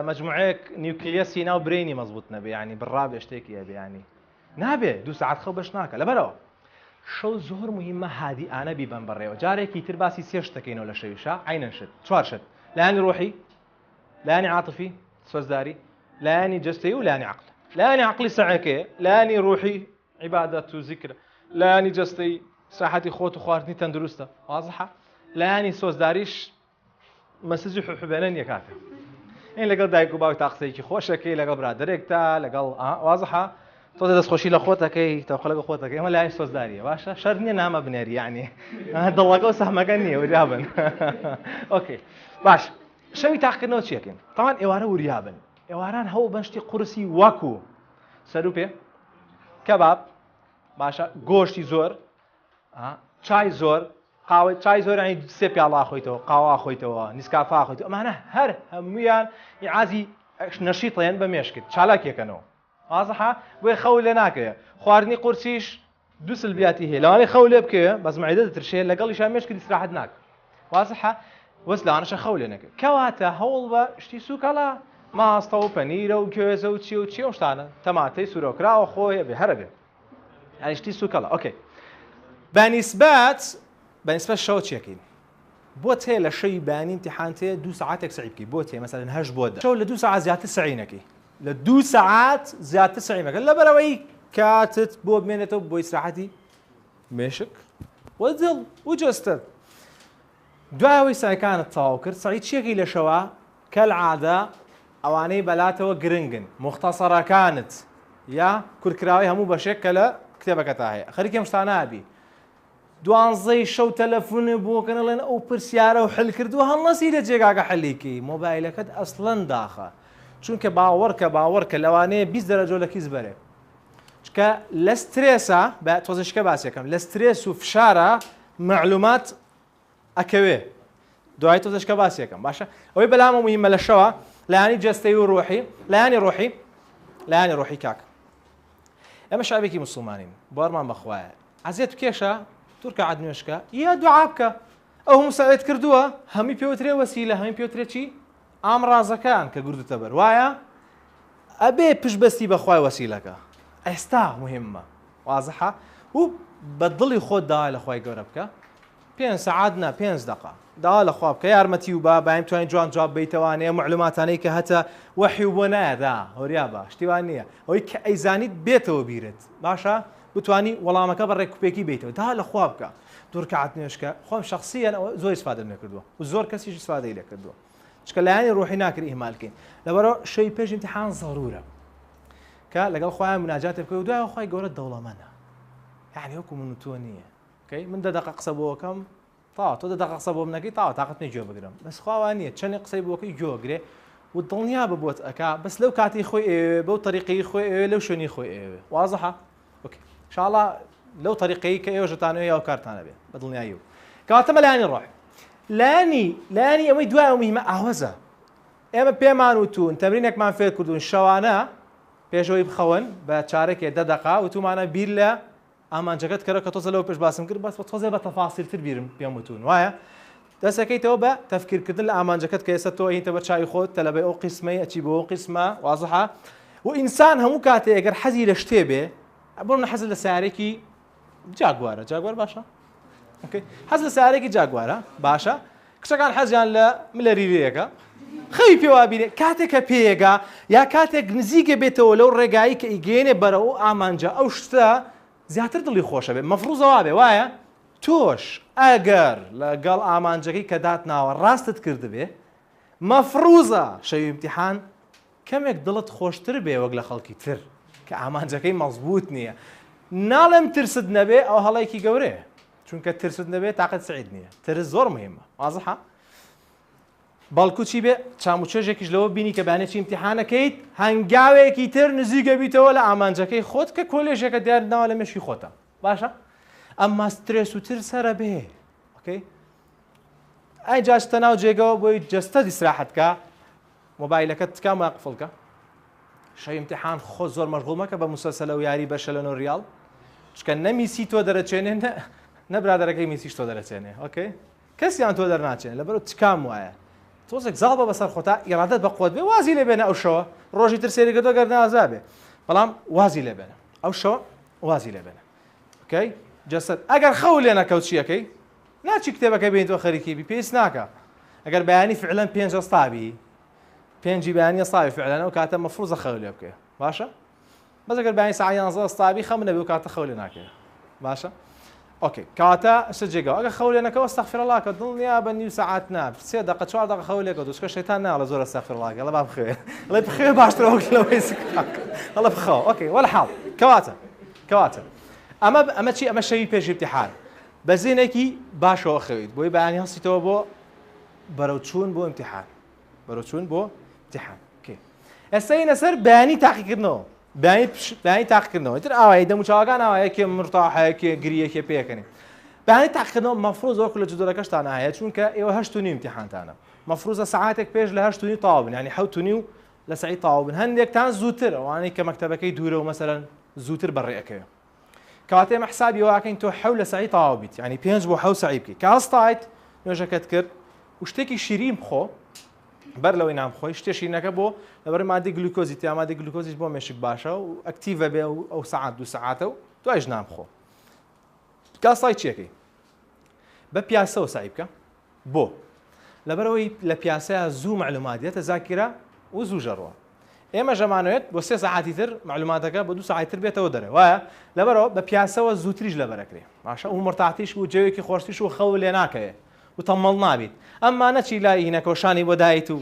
مەجموعەیەک نیوکلیەسی ناو برینی مەزبوط نەبێ ینی بڕابێ شتێکی هەبێ ینی نابێ 2 سەعات خەو بەش ناکە لەبەرەوە شەو زۆر مهمە هادیئانە بیبەن بەڕێوە جارێکی تر باسی سێ شتەکەینەوە لە شەویشە عینەن شت 4 شت لایانی ڕۆحی لایانی عاتفی سۆزداری لایانی جەستەیی و لایانی عەقل لایانی عەقلی سەعەکەیە لایانی ڕۆحی عیبادەت و زیکر لایانی جەستەیی ساحەتی خۆت و خواردنی تەندروستە وازحە لایانی سۆزداریش مەسەجی حوحوبێنەن یەکاتە این لەگەڵ دایک و باوک تا قسەیەکی خۆشەکەی لەگەڵ برادەرێکتا لەگەڵ وازحە تۆ دەستخۆشی لە خۆتەکەی تەوخە لەگەڵ خۆتەکەی ئەمە لایانی سۆزداریە باشە شەر نییە نامە بنێری یعنی دڵەکە و سەحمەکە نییە وریابن ئۆکەی باش شەوی تاقیکردنەوە چیەکەین تەمان ئێوارە وریابن ئێواران هەوڵ بەن شتی قورسی وەکو سەر و پێ کەباب باشە گۆشتی زۆر چای زۆر قاوە چای زۆر ینی 3 پیاڵە خۆیتەوە قاوا خۆیتەوە نیسکافا خۆیتەوە ئەمانە هەر هەمویان عازی نەشیطەیەن بە مێشکت چالاکێکەنەوە وازحە بۆیە خەو لێ ناکەوێت خواردنی قورسیش 2 سلبیاتی هەیە لەوانەیە خەو لێ بکەوێت بەس مەعدە دەترشێت لەگەڵیشان مێشکت ئیستراحەت ناکە وازحە وەس لەوانەشە خەو لێ نەکەوێت کەواتە هەوڵ بە شتی سووکەڵە ماستە و پەنیرە و گوێزە و چی و چی و شتانە تەماتەی سوورۆکراوە خۆی هەبێ هەرە بێ ینی شتی سووکەڵە ئۆکەی بەنیسبەت شەو چیەکەین بۆ تێ لە شەوی بەیانی امتحان تێ 2 ساعاتێک سعی بکەی بۆ تێ مەسەلەن 8 بۆ 10 شەو لە 2 ساعات زیاتر سعی نەکەی لە 2 ساعات زیاتر سعی مەکە لەبەرەوەی کاتت بۆ بمێنێتەوە بۆ ئیستراحەتی مێشک و دڵ و جەستت دوایەوەی سایکانت تەواو کرد سعی چیەکەی لە شەوە کەلعادە ئەوانەی بەلاتەوە گرنگن مختصەرەکانت یا کورکراوی هەموو بەشێک کە لە کتێبەکەتا هەیە خەریکەم شتانە ئابی 12 شەو تەلەفۆنێ بۆکەنەڵێن ئەو پرسیارە و حل کردووە هەڵنەسی لە جێگاکە حەلیکەی مۆبایلەکەت ئەسڵەن داخە چونکە باوەڕکە لەوانەیە 20 دەرەجۆ لە کیس بەرێ کە لە سترێسە بە تۆزشکە باسیەکەم لە سترێس و فشارە معلومات ئەکەوێ دوای تۆزشکە باسیەکەم باشە ئەوەی بەلامە مهمە لە شەوە لایانی جەستەی و ڕۆحی لایانی ڕۆحی کاک ئێمە شعبێکی مسلمانین بۆڕمان بەخوایە عەزیەت کێشە تورکە عەدنوێشکە یا دوعا بکە ئەو مساعد کردووە هەمی پێوترێ وەسیلە هەمی پێوترێ چی ئامڕازەکان کە گوردتە بەر وایە ئەبێ پشتبەستی بەخوای وەسیلەکە ئێستا مهمە وازەحە و بە دڵی خۆت داوا لە خوای گەورە بکە 5 سەعات نا 5 دقە داوا لە خوا بکە یارمەتی و با بایم توانین جوان جواب بیتوانێ معلوماتانەی کە هەتە وەحی و بۆ نایەدا هۆریا بە شتیوان نییە ئەوەی کە ئەیزانیت بێتەوە بیرت باشە بتانی وەڵامەکە بە ڕێکوپێکی بیتەوە داوا لە خوا بکە دوور کە عەدنوێشکە خۆم شخصیان زۆر ئیسفادەم لێ کردووە و زۆر کەسیش ئیسفادەی لێ کردووە چکە لایانی ڕۆحی ناکرد ئیهمالکەین لەبەرەوە شەوی پێش ئیمتیحان زەڕورە کە لەگەڵ خۆیان مناجات بکە و دوای خۆی گەورە دەوڵەمەندە یعنی وەکو من و تۆ نییە من 10 دقە قسە بۆکەم تا تۆ 10 دقە قسە بۆ منەکەی تاقەت نەی گوێ بگرم بەس خواوان نییە چەندی قسەی بۆکەی گوێگرێ و دڵنیا ببووت ئەکا بەس لەو کاتی خۆی بەو طریقی خۆی لەو شوێنی خۆی وازەحە ئینشاءڵڵا لەو طریقەی کە ئێوەشتانەوە یا کارتانە بێ بە دڵنیایی و کەواتەمە لایانی ڕۆح لایانی ئەوەی دوای مهمە ئاوەزە ئێمە پێمان وتون تەمرینێکمان فێر کردوون شەوانە پێشەوەی بخەون بە چارەکێ 10 دقە و تومانە بیر لە ئامانجەکەت کەرە کە تۆزە لەوە پێش باسم کرد بەس بە تۆزێ بە تەفاسیلتر بیرم پێم وتون وایە دەستەکەیتەوە بە تەفکیرکردن لە ئامانجەکەت کە ئێستا تۆ هینتە بە چای خۆت تەلەبەی ئەو قیسمەی ئەچی بۆ ئەو قیسمە وازەحە و ئینسان هەموو کاتێ ئەگەر حەزی لە شتێ بێ بۆ منە حەز لە سیارێکی جاگوار باشە حەز لە سیارێکی جاگوارە باشە کچەکان حەزیان لە ملەریرەیەکە خەوی پێوا بینێ کاتێک کە پێیەگا یا کاتێک نزیکە بێتەوە لەو ڕێگایی کە ئیگەێنێ بەرەوە ئامانجە ئەو شتە زیاتر دڵی خۆشە بێ مەفروزەوا بێ وایە تۆش ئەگەر لەگەڵ ئامانجەکەی کە داتناوە ڕاستت کردبێ مەفروزە شەوی ئیمتیحان کەمێک دڵت خۆشتر بێ وەک لە خەڵکی تر کە ئامانجەکەی مەزبوط نییە ناڵێم ترست نەبێ ئەو هەڵەیەکی گەورەیە چونکە ترست نەبێ تاقەت سعید نییە ترس زۆر مهمە وازەحە بەڵکو چی بێ چاموچێژێکیش لەوە بینی کە بانێکی ئیمتیحانەکەیت هەنگاوێکی تر نزیکە بیتەوە لە ئامانجەکەی خۆت کە کۆلێژێکە دیارناوە لە مێشکی خۆتە باشە ئەمما سترێس و ترسەرە بێ ئەی جاشتە ناو جێگەوە بۆی جەستە دیسراحەتکە مۆبایلەکەت تکا ماقفڵکە شەوی ئیمتیحان خۆ زۆر مەشغوڵ مەکە بە موسەلسەلە و یاری بە شەلەن و ریاڵ چکە نەمیسی تۆ دەرەچێنێ نەبرادەرەکەی میسیش تۆ دەرەچێنێ کەسیان تۆ دەرناچێن لەبەرەوە تکام وایە تۆزێک زاڵ بە بەسەر خۆتا ئیرادەت بە قوت بێ وازی لێ بێنە ئەو شەوە ڕۆژی تر سێری کردو گەر نازا بێ بەڵام وازی لێ بێنە ئەو شەوە وازی لێ بێنە جەسەد ئەگەر خەو لێ نەکەوت چیەکەی ناچی کتێبەکە بێن تۆ خەریکی بی پێویست ناکە ئەگەر بەیانی فعلەن 5 ئەستابی 5 بەیانی ئەستابی فعلەنە و کاتە مەفروزە خەو لێ بکە باشە بەس ئەگەر بەیانی سەعات 11 ئەستابی خەم نەبێ و کاتە خەو لێ ناکەوێت باشە کاتە س جێگەوە ئەگە خەو لێ نەکەوە ئەستەغفیرڵڵا کە دڵنیا بە نیو سەعات نا 3 دقە 4 دقە خەو لێ کە دووشکە شەیتان ناڵە زۆر ئەستەغفیرڵڵا لە با بخوێ لە بخوێ باشترەوە لەوەی سکاک هەڵە بخەوە وەلحاڵ کەواتە ئەمە چی ئەمە شەوی پێش ئیمتیحان بەزێنێکی باشەوە خەویت بۆی بەیانی هەستیتەوە بۆ بەرەوچوون بۆ ئیمتیحان ئێستا یینە سەر بەیانی تاقیکردنەوە بەیانی تاقیکردنەوە تر ئاوایی دەموچاوەکان ئاوایەکێ مرتاحەیەکێ گریەکێ پێکەنێ بەیانی تاقیکردنەوە مەفروض وەکو لە جدولەکەشتان هەیە چونکە ئێوە 8:30 ئیمتیحانتانە مەفروضە سەعاتێک پێش لە 8:30 تەواو بن یعنی 7:30 لە سەعی تەواو بن هەندێکتان زووتر ئەوانەی کە مەکتەبەکەی دوورە و مەسەرەن زووتر بەڕێەکەوێ کەواتە ئێمە حسابی واکەین تۆ 7 لە سەعی تەواو بیت یعنی 5 بۆ 7 سەعی بکەیت کە هەستایت نوێژەکەت کرد و شتێکی شیرین بخۆ بەر لەوەی نامخۆی شتێ شیرینەکە بۆ لەبەر مادەی گلوکۆزی تیا مادەی گلوکۆزیش بۆ مێشک باشە و ئەکتیڤە بێ ئەو سەعات 2 سەعاتە و دوایش نامخۆ کاسڵای چیەکەی بە پیاسەوە سعی بکە بۆ لەبەرەوەی لە پیاسەیە زوو معلومات دێتە زاکیرە و زوو ژەڕوە ئێمە ژەمانوێت بۆ 3 سەعاتی تر معلوماتەکە بە 2 سەعاتی تر بێتەوە دەرێ وایە لەبەرەوە بە پیاسەوە زووتریش لەبەرەکرێ باشە و مرتاحتیش و جەوێکی خۆشتیش و خەو لێ ناکەوێت و تەمەڵ نابیت ئەمما نەچی لای هینەکۆشانی بۆ دایت و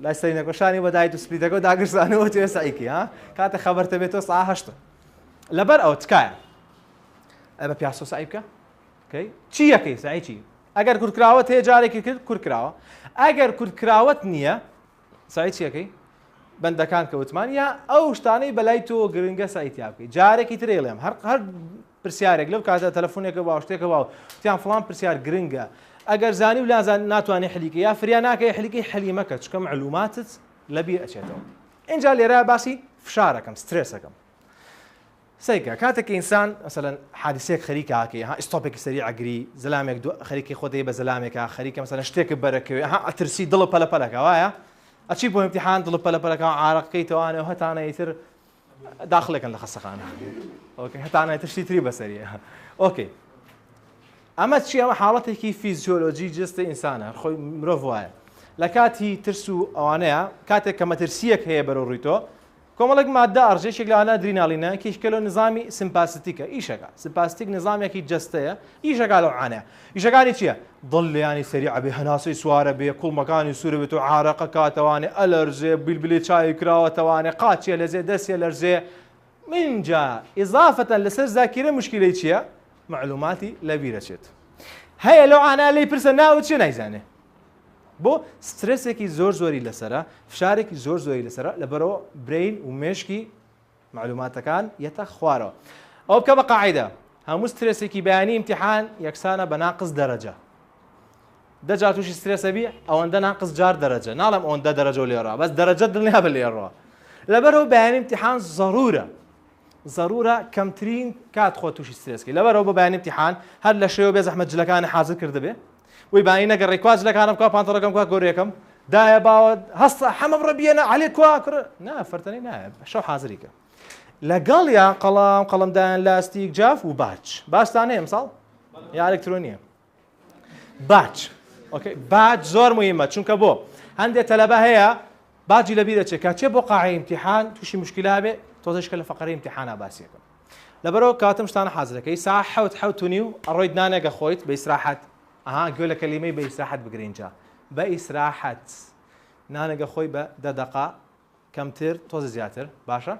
لای سەرینەکۆشانی بۆ دایت و سپیدەکە و داگرسانەوە توێ سەعیکی کاتە خەبەرتە بێتەوە سەعات 8 لەبەر ئەو تکایە بە پیاسە سعی بکە چی یەکەی سعی چی ئەگەر کورتکراوەت هەیە جارێکی کرد کورتکراوە ئەگەر کورتکراوەت نییە سعی چیەکەی بەندەکان کەوتمان یا ئەو شتانەی بەلای تۆ گرنگە سایتیا بکەیت جارێکی ترێڵێم هەر پرسیارێک لەو کاتە تەلەفۆنێکە باو شتێکە باو تیان فڵان پرسیار گرنگە ئەگەر زانی و لازان ناتوانێت حلیکە یا فریا ناکەی حلیکەی حەلی مەکە چکە معلوماتت لەبیر ئەچێتەوە اینجا لێرە باسی فشارەکەم سترێسەکەم سیکە کاتێک ئینسان مثلەن حادثەیەک خەریکاکەی ها ئستۆپێکی سەری ئەگری زەلامێک خەریکی خۆدەی بە زەلامێکە خەریکە مثلەن شتێکە بەرەکەوێ ها ئەترسی دڵ پەلەپەلەکە وایە ئەچی بۆ امتحان دڵ پەلەپەلەکە عارەقەکەی توانێ هەتانەیتر داخلێکن لە خەسەخانە ئۆکێ هەتانەیتر شتی تری بەسەریە ئۆکێ ئەمە چی ئەمە حاڵەتێکی فیزیۆلۆجی جستە ئینسانە خۆی مرۆڤ وایە لە کاتی ترس و ئەوانەیە کاتێک کە مەترسیەک هەیە بەرەو ڕوویتۆ کۆمەڵێک مادە ئەڕژێشێک لەوانە درینالینە کیشکەلۆ نظامی سمپاسیتیکە ئیشەکە سمپاسیتیک نظامێکی جستەیە ئیشەکە لەو عانەیە ئیشەکانی چییە دڵ لیانی سەریع بێ هەناسەی سوارە بێ کوڵمەکانی سوورە بێت و عارەقە کاتەوانێ ئەلەرژێ بیلبلی چاوی کراوەتەوانێ قاچیە لەزێ دەستێ لەرزێ منجا ئیضافەتەن لەسەر زاکیرە مشکلەی چییە معلوماتی لەبیرەچێت هەیە لەو عانە لێی پرسە ناوت چی نایزانێ بۆ سترسێکی زۆر زۆری لەسرە فشارێکی زۆر زۆری لەسرە لەبەرەوە برین و مێشکی معلوماتەکان یەتە خوارەوە ئەو بکە بە قاعیدە هەموو سترسێکی بەیانی امتحان یەکسانە بە ناقص دەرەجە دەجا تووشی سترسە بی ئەوەندە ناقص جار دەرەجە ناڵم ئەوەندە دەرەجە و لێڕە بەس دەرەجە دڵنیا بە لێڕەوە لەبەرەوە بەیانی امتحان ضرورە کەمترین کات خۆ تووشی سترسکی لەبەرەوە بە بەیانی امتحان هەر لە شێوە بێ زەحمەت جلەکانی حاضر کردبێ وی باینی نەگەڕێ کوا جلەکانم کا پانتەڵەکەم کا گۆرەکەم دایە باوە هەستا حەمە بڕە بێنە عەلێ کوا کرە نا فەرتەنەی نایە شەو حازریکە لەگەڵ یا قەڵەمدان لاستیک جاف و باچتان هەیە ئەمساڵ یا ئەلکترۆنیە باچ ئۆکەی باچ زۆر موهیمە چونکە بۆ هەندێک تەلەبە هەیە باجی لەبیرە چێ کاتێ بۆ قاعی امتحان تووشی مشکلا بێ تۆزشکە لە فەقەرەی امتحانە باسیەکەم لەبەرەوە کاتم شتانە حازرەکەی سا حەوت و نیو ئەڕۆیت نانێکە خۆیت بە ئیسراحەت گوێ لە کەلیمەی بە ئیسراحەت بگرینجا بە ئیسراحەت نانێگە خۆی بە 10 دقا کەمتر تۆزە زیاتر باشە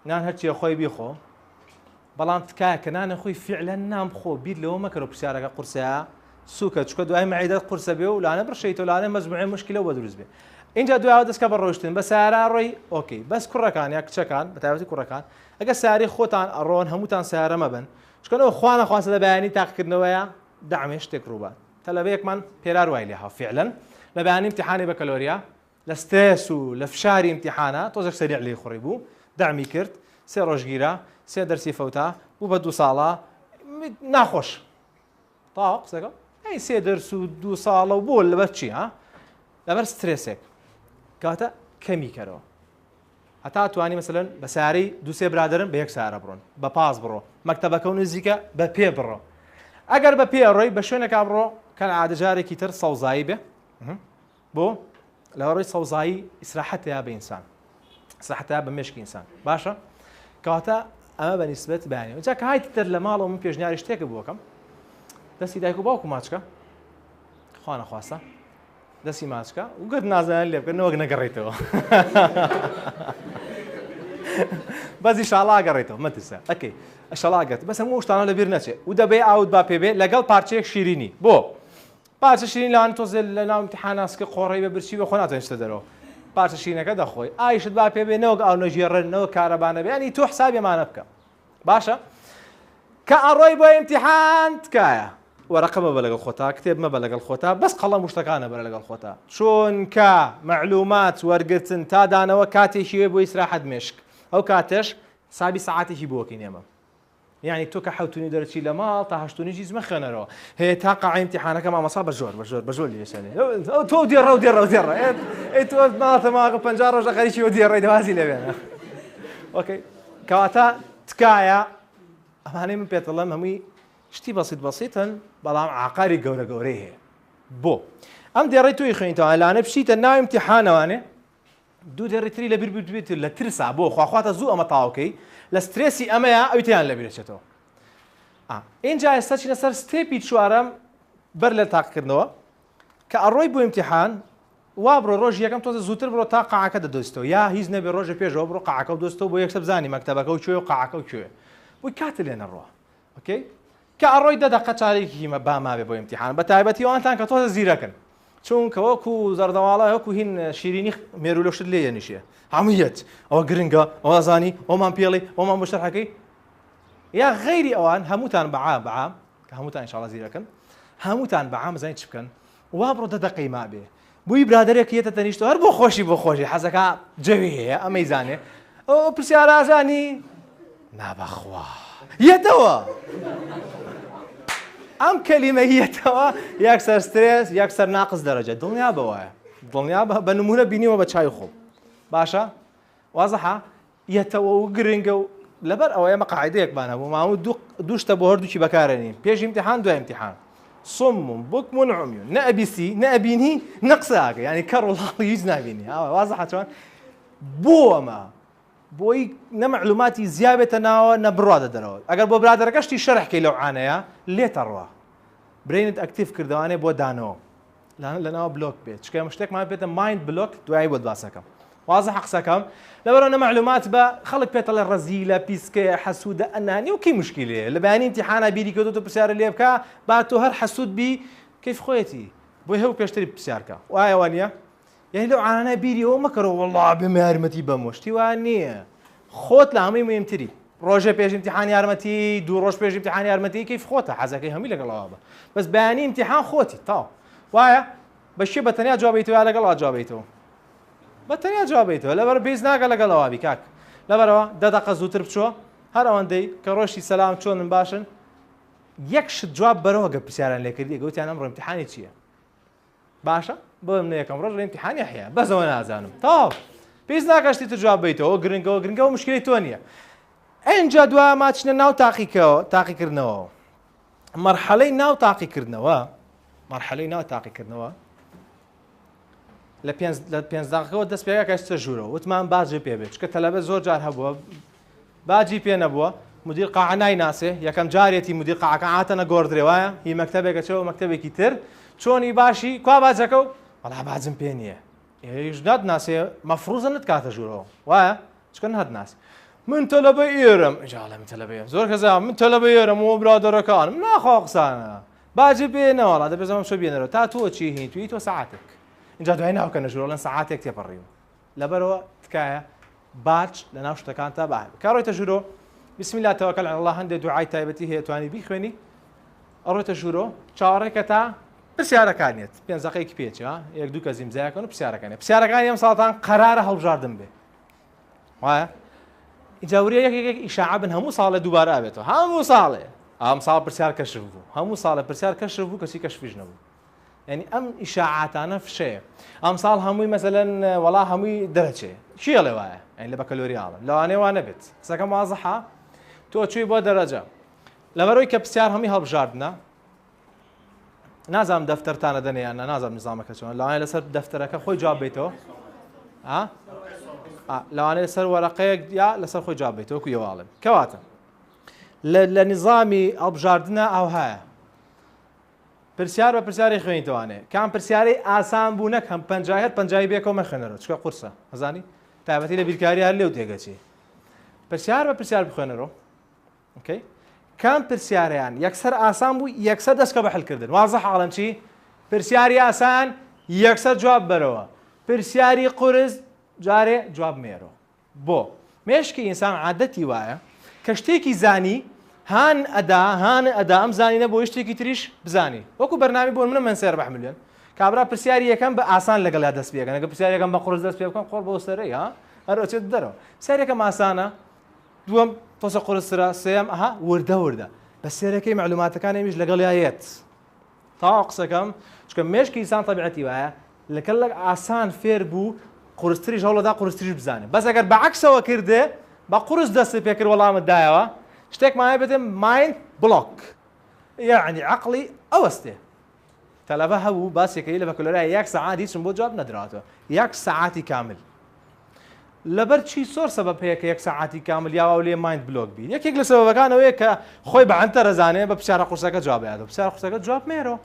نان هەرچیە خۆی بیخۆ بەڵام تکایە کە نانە خۆی فعلەن نام بخۆ بیر لەوە مەکەرە پرسیارەکە قورسەیە سووکە چکە دوای مەعیدەت قورسە بێ و لاانە بڕشەیتۆ لاانە مەزموعی مشکلە بە دروست بێ اینجا دوایەوە دەستکە بە ڕۆشتن بە سیارە ڕۆی ئۆکەی بەس کوڕەکان یا کچەکان بە تایبەتی کوڕەکان ئەگە سیاری خۆتان ئەڕۆن هەمووتان سیارە مەبن چکەنەوە خوا نەخواسە لە بەیانی تاقیکردنەوەیە دعمێ شتێک ڕووبات تەلەبەیەکمان پێرار وای لێها فعلەن لە بەیانی امتحانی بە کەلۆریا لە سترێس و لە فشاری امتحانە تۆزێک سەریع لێی خوڕی بوو دامی کرد 3 ڕۆژگیرە 3 دەرسی فەوتا بوو بە 2 ساڵە ناخۆش تا قسەکە ئەی 3 دەرس و 2 ساڵە و بۆ لەبەر چی ها لەبەر سترێسێک کاتە کەمی کەرەوە هەتا توانی مەسەلەن بە سیارەی 2-3 برادرن بە یەک سیارە بڕۆن بە پاس بڕۆ مەکتەبەکە و نزیکە بە پێ بڕۆ ئەگەر بە پێ ڕۆی بە شوێنێکا بڕۆ کە عادەجارێکی تر سەوزایی بێ بۆ لەوەڕۆی سەوزایی ئیسراحەتەیە بە ئینسان ئیسراحەتەیە بە مێشکی ئینسان باشە کەواتە ئەمە بە نیسبەت بەیانەوە جا کە هایت تر لە ماڵەوە من پێشنیاری شتێکە بووەکەم دەستی دایک و باوکو ماچکە خوا نەخواسە دەستی ماچکە و گرت نازانێت لێ بکەن نەوەک نەگەڕێیتەوە بەزی شاڵا گەڕێتەوە مەترسە ئەکەی ئەشەڵاگەت بەس هەموو شتانە لەبیر نەچێت و دەبێ ئاوت با پێبێ لەگەڵ پارچەیەک شیرینی بۆ پارچە شیرین لەوان تۆزێ لە ناو امتحاناسکە قۆڕی بە برچی بە خۆ ناتوانێت دەرەوە پارچە شیرینەکە دەخۆی ئایشت با پێبێ نەوەک ئاو نەژێڕن نەوەک کارەبانە بێ ینی تۆ حسابێمانە بکە باشە کە ئەڕۆی بۆ امتحان تکایە وەرەقە مەبە لەگەڵ خۆتا کتێب مەبە لەگەڵ خۆتا بەس قەڵەم و شتەکانە بەرە لەگەڵ خۆتا چۆنکە معلومات وەرگرتن تا دانەوە کاتێکی وێ بۆ ئیسراحەت مێشک ئەو کاتەش سابی سەعاتێکی بۆکەی نێمە یعنی تۆ کە حوتونی دەرچی لە ماڵ تا هەشتونی زمە خوێنەرەوە هەیە تا قاعی امتحانەکە مامەسا بەزۆر لێشێنێ تۆ دێڕە تۆ ماڵتەماقە 50 ڕۆژە خەریکی و دێڕێ دەوازی لەوێنە ئۆکەی کەواتە تکایە ئەمانەی من پێتەڵەم هەمووی شتی بەسیتن بەڵام عاقاری گەورەی هەیە بۆ ئەم دێڕی توی خوێنیتەوە لانە پشیتە ناو امتحانەوانێ دوو دێڕیتری لەبیر بێت لە ترسا بۆ خواخواتە زوو ئەمە تاوکەی لە سترێسی ئەمەیە ئەویتیان لەبیرێتێتەوە اینجا ئێستا چینە سەر ستێپی چوارەم بەر لە تاقیکردنەوە کە ئەڕۆی بۆ امتحان وا بڕۆ ڕۆژ یەکەم تۆزە زووتر بڕۆ تا قاعەکە دەدۆستەوە یا هیچ نەبێ ڕۆژە پێشەوە بڕۆ قاعەکە و دۆستەوە بۆ یەکسە بزانی مەکتەبەکە و کوێ و قاعەکە و کوێ بۆی کاتە لێ نەڕۆە ئۆکەی کە ئەڕۆی 10 دقە چارێکی باماوێ بۆ امتحان بە تایبەتی ئەوانتان کە تۆزە زیرەکەن چونکە وەکو زەردەواڵە وەکو هین شیرینی مێرولۆشت لێ یەنیشێ هەموویەت ئەوە گرنگە ئەوە زانی ئەومان پێڵی ئەومان بۆ شەرحەکەی یا غەیری ئەوان هەمووتان بەعام کە هەمووتان ئینشاڵڵا زیرەکەن هەمووتان بەعام زانین چ بکەن وا بڕۆ دەدەقەی ما بێ بووی برادێک یەتە تەنیشتۆ هەر بۆ خۆشی حەزەکە جەوی هەیە ئەمەی زانێ ئەو پرسیارە ئازانی نابەخوا یەتەوە ئەم کەلیمە یەتەوە یەکسەر سترێس یەکسەر ناقص دەرەجە دڵنیا بەوایە دڵنیا بە نمونە بینیوە بە چای خۆ باشە وازەحە یەتەوە و گرنگە و لەبەر ئەوە ئێمە قاعدەیەکمان هەبوو ماوە دووشتە بۆ هەردووکی بەکارێنین پێش ئیمتیحان دوای ئیمتیحان صم بكم عمي نأبيسي نأبيني نقصاك يعني كرو الله يجنبيني واضح حتى بوما بوي نمعلوماتي زيادة ناو نبرادة درو أجر بو برادر كشتي شرح كي لو عانيا ليه تروى برينت أكتيف كردواني بو دانو لأنه بلوك بيت شكل مشتك ما بيت مايند بلوك دعي بود باسكم واضح أقساكم لبرنا معلومات با خلق بيت الله رزيلة بيسكة حسودة أناني وكي مشكلة لباني امتحانا بيدي كدوتو بسيار اللي يبكا باتو هر حسود بي كيف خويتي بوي هو بيشتري بسياركا وآية وانيا يعني لو عانا بيدي هو مكرو والله بمهارمتي بمشتي وانيا خوت لهمي ميمتري روجه بيش امتحان يارمتي دو روج بيش امتحان يارمتي كيف خوتها حزكي همي لك الله بس باني امتحان خوتي طاو وآية بشي بتنيا جوابيتو يا لك الله جوابيتو بەتەنیا جوابیتەوە لەبەر بیز ناگە لەگەڵەوەبی کاک لەبەرەوە 10 دقە زووتر بچوە هەر ئەوەندەی کە ڕۆژی سەلام چۆنن باشن یەک شت جواب بەرەوە گە پرسیاران لێکردی گوتیان ئەمڕۆ ئیمتیحانی چییە باشە بۆ منە یەکەم ڕۆژ ئیمتیحانی هەیە بەسەوە نازانم تاو پێویست ناکەشتی تر جواب بیتەوە گرنگەوە مشکلی تۆ نییە ئەینجا دوای ماچنە ناو تاقیکردنەوە مەرحەلەی ناو تاقیکردنەوە لە 5 دقەکەەوە دەست پێەکە کەستە ژوورەوە وتمان باجی پێ بێت چکە تەلەبە زۆر جار هەبووە باجی پێ نەبووە مدیر قاعە نایناسێ یەکەم جارێتی مدیر قاعەکە هاتەنە گۆڕدرێ وایە هی مەکتەبێکە چەوە مەکتەبێکی تر چۆنی باشی کوا باجەکە و وەڵا باجم پێ نییە ئێش ناتناسێ مەفروزە نتکاتە ژوورەوە وایە چکە نەهاتناس من تەلەبە ئێرەم ئینجاڵە من تەلەبەیە زۆر کەزا من تەلەبە ئێرەم و برادەرەکانم ناخوا قسانە باجی پێ نەوەڵا دەبێزەمە شۆ بێنەرەوە تا تۆ چی هین توی تۆ سەعاتێک اینجا دوای ناوکەنە ژوورەوە لەن سەعاتێک تێپەڕیوە لەبەرەوە تکایە باج لە ناو شتەکانتە باهێ کاڕۆیتە ژوورۆ بسم الله توکل على الله هەندێک دوعای تایبەتی هەیە توانی بیخوێنی ئەڕۆیتە ژوورۆ چاوەڕێکە تا پرسیارەکانیت 5 دقەیەکی پێچ یەک دوو کەس ئیمزایەکەن و پرسیارەکانی ئەم ساڵتان قەرارە هەڵبژاردن بێ وایە اینجا وریە یەکێک ئیشاعە بن هەموو ساڵێ دووبارە ئەبێتەوە هەموو ساڵێ ئەم ساڵ پرسیار کەشف بوو هەموو ساڵە پرسیار کەشف بوو کەسی کەشفیش نەبوو يعني أم إشاعاتنا في شيء أم صار هموي مثلا والله هموي درجة شيء اللي واعي يعني اللي بكالوريا لو أنا وأنا بت سكان واضحة تو شوي بو درجة لما روي كبسيار همي هالبجاردنا نازم دفتر تانا دنيا أنا نازم نظامك شلون لو أنا لسر دفترك خوي جواب بيته لو أنا لسر ورقيك يا لسر خوي جواب بيته كوي والم كواتم لنظامي أبجاردنا أو هاي پرسیار بە پرسیاری خوێنیتوانێ کام پرسیاری ئاسان بوو نەکەم پەنجایی بێکەوە مەخوێنەرەوە چکە قورسە ئەزانی تایبەتی لە بیرکاری هەر لێو تێگەچێ پرسیار بە پرسیار بخوێنەرەوە ئۆکەی کام پرسیاریان یەکسەر ئاسان بوو یەکسەر دەستکە بە حەلکردن وازە حاڵم چی پرسیاری ئاسان یەکسەر جواب بەرەوە پرسیاری قورس جارێ جواب مێرەوە بۆ مێشکی ئینسان عادەتی وایە کە شتێکی زانی هان ئەدا ئەم زانینە بۆ شتێکی تریش بزانی وەکو بەرنامی بۆ منە من سێر بە ملیۆن کابرا پرسیاری یەکەم بە ئاسان لەگەڵا دەست پێکەن ئەگە پرسیارەکەم بە قورس دەست پێ بکەم قۆڵ بۆ سەرەی هەرچێت دەرەوە سەرێکەکەم ئاسانە دووەم تۆسە قورسرە سێم وردە بە سێرەکەی معلوماتەکان ئەمیش لەگەڵایەت تا قسەکەم چکە مێشکی ئینسان تەبیعەتی وایە لەکەڵک ئاسان فێر بوو قورستریش هەوڵەدا قورستریش بزانێ بەس ئەگەر بەعەکسەوە کردێ بە قورس دەست پێکرد وەڵامت دایەوە شتێک مایە بێتێ مایند بلۆک یعنی عەقڵی ئەوەستێ تەلەبە هەبوو باسێکەکەی لە بەکەلۆریای 1 سەعات هیچم بۆ جواب نەدراوەتەوە 1 سەعاتی کامل لەبەر چی سۆر سەبەب هەیە کە 1 سەعاتی کامل یاوا لێ مایند بلۆک بی یەکێک لە سەبەبەکانەوەیە کە خۆی بەعنتە ڕزانێ بە پرسیارە قورسەکە جواب بداتەوە پرسیارە قورسەکە جواب مێرەوە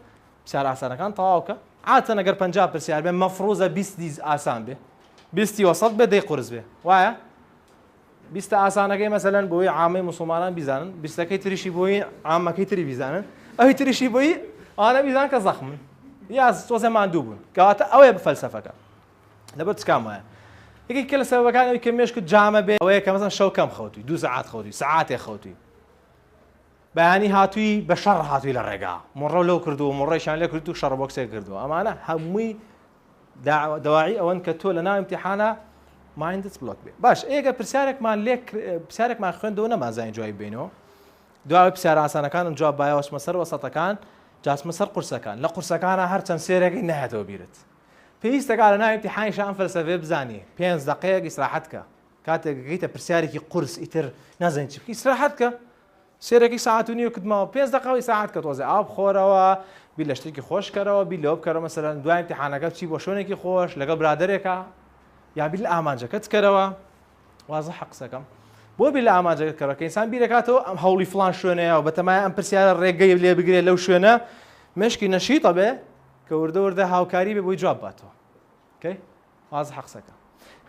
پرسیارە ئاسانەکان تەواوکە عادەتەن ئەگەر 50 پرسیار بێ مەفروزە 20 دیز ئاسان بێ 20 وەسەط بێ 10 قورس بێ وایە 20 ئاسانەکەی مەسەلەن بۆی عامەی موسڵمانان بیزانن 20ەکەی تریشی بۆی عامەکەی تری بیزانن ئەوی تریشی بۆی ئانە بیزان کە زەخمن یا تۆزە ماندوو بوون کەواتە ئەوەیە بفەلسەفەکە لەبەر چکام وایە یەکێک کە لە سەبەکانەوەی کە مێشکت جامە بێ ئەوەیە کە مەسەڵەن شەو کەم خەوتووی 2 سەعات خەوتووی سەعاتێ خەوتووی بەیانی هاتووی بە شەڕ هاتووی لە ڕێگا مڕۆ لەو کردو مڕۆیشان لێ کردو شەڕ بۆکسێ کردو ئەمانە هەمووی داواعی ئەوەن کە تۆ لە ناو ئیمتیحانە مایندت بڵۆک بێ باش ئێگە پرسیارێکمان خوێندەوە نەمازانین جوای بینەوە دوای پرسیار ئاسانەکانم جواب بایەوەچمە سەر وەسەتەکان جاسمە سەر قورسەکان لە قورسەکانە هەر چەند سێرێکی نەهێتەوە بیرت پێویستەکە لە ناو ئیمتیحانیشە ئەم فەلسەفەیە بزانی 5 دقەیەک ئیسراحەت کە کاتێک گەیتە پرسیارێکی قورس ئیتر نازانین چی بکەی ئیسراحەت کە سێرێکی ساعت و نیو کردمەوە 5 دقەوە ئیسراحەت کە تۆزێ ئاو بخۆرەوە بیر لە شتێکی خۆشکەرەوە بیر لەوە بکەرەوە مەسەلەن دوای ئیمتیحانەکە بچی بۆ شوێنێکی خۆش لەگەڵ برادەرێکە یا بیر لە ئامانجەکەت کەرەوە وازە قسەکەم بۆ بیر لە ئامانجەکەت کەرەوە کە ئینسان بیرەکاتەوە ئەم هەوڵی فڵان شوێنەیە و بەتەمایە ئەم پرسیارە ڕێگەی لێ بگرێت لەو شوێنە مشکی نەشیتە بێ کە وردە وردە هاوکاری بێ بۆی جواب باتەوە کەی وازە قسەکە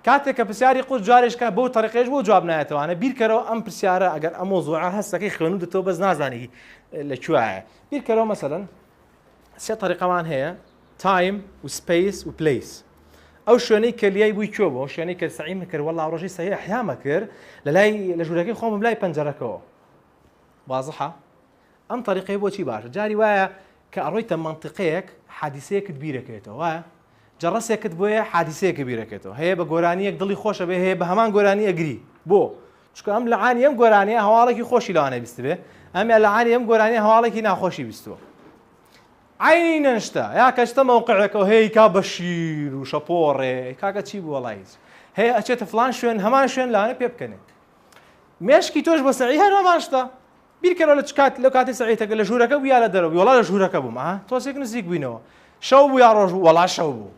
کاتێک کە پرسیاری قورس جارێشکە بۆ تەریقەیەش بۆ جواب نایەتەوەوانە بیرکەرەوە ئەم پرسیارە ئەگەر ئەم مۆزوعە هەستەکەی خوێنوو دەتەوە بەس نازانی لەکوایە بیرکەرەوە مەسەلەن سێ تەریقەمان هەیە تایم و سپیس و پلیس ئەو شوێنەی کەلیای بووی کوێ بوو شوێنەی کە سەعیم کرد وەڵا ڕۆژی سەهی ئەحیامە کرد لە ژوورەکەی خۆمم لای پەنجەرەکەەوە واضحە ئەم تەریقەی بۆچی باشە جاری وایە کە ئەڕۆیتە منطقەیەک حادیسەیەکت بیرەکەوێتەوە وایە جەڕەسێکت بۆیە حادیسەیەکە بیرەکەێتەوە هەیە بە گۆرانیەک دڵی خۆشە بێ هەیە بە هەمان گۆرانی ئەگری بۆ چکە ئەم لەعانی ئەم گۆرانیە هەواڵێکی خۆشی لەوانە بیست بێ ئەمە لەعانی ئەم گۆرانیە هەواڵێکی ناخۆشی بیستووە عینی نەشتە یا کەشتە مەوقعەکەەوە هەیە کا بە شیر و شەپۆڕێ کاکە چی بووە وەڵای هەیە ئەچێتە فلان شوێن هەمان شوێن لەوانە پێ بکەنێ مێشکی تۆش بە سەعی هەر هەمان شتە بیرکەرەوە لە کات لەو کاتی سەعیتەکە لە ژوورەکە بوو یا لە دەرەوە وڵا لە ژوورەکە بووم تۆسێک نزیک بووینەوە شەو بوو یا ڕۆژ وەڵا شەو بوو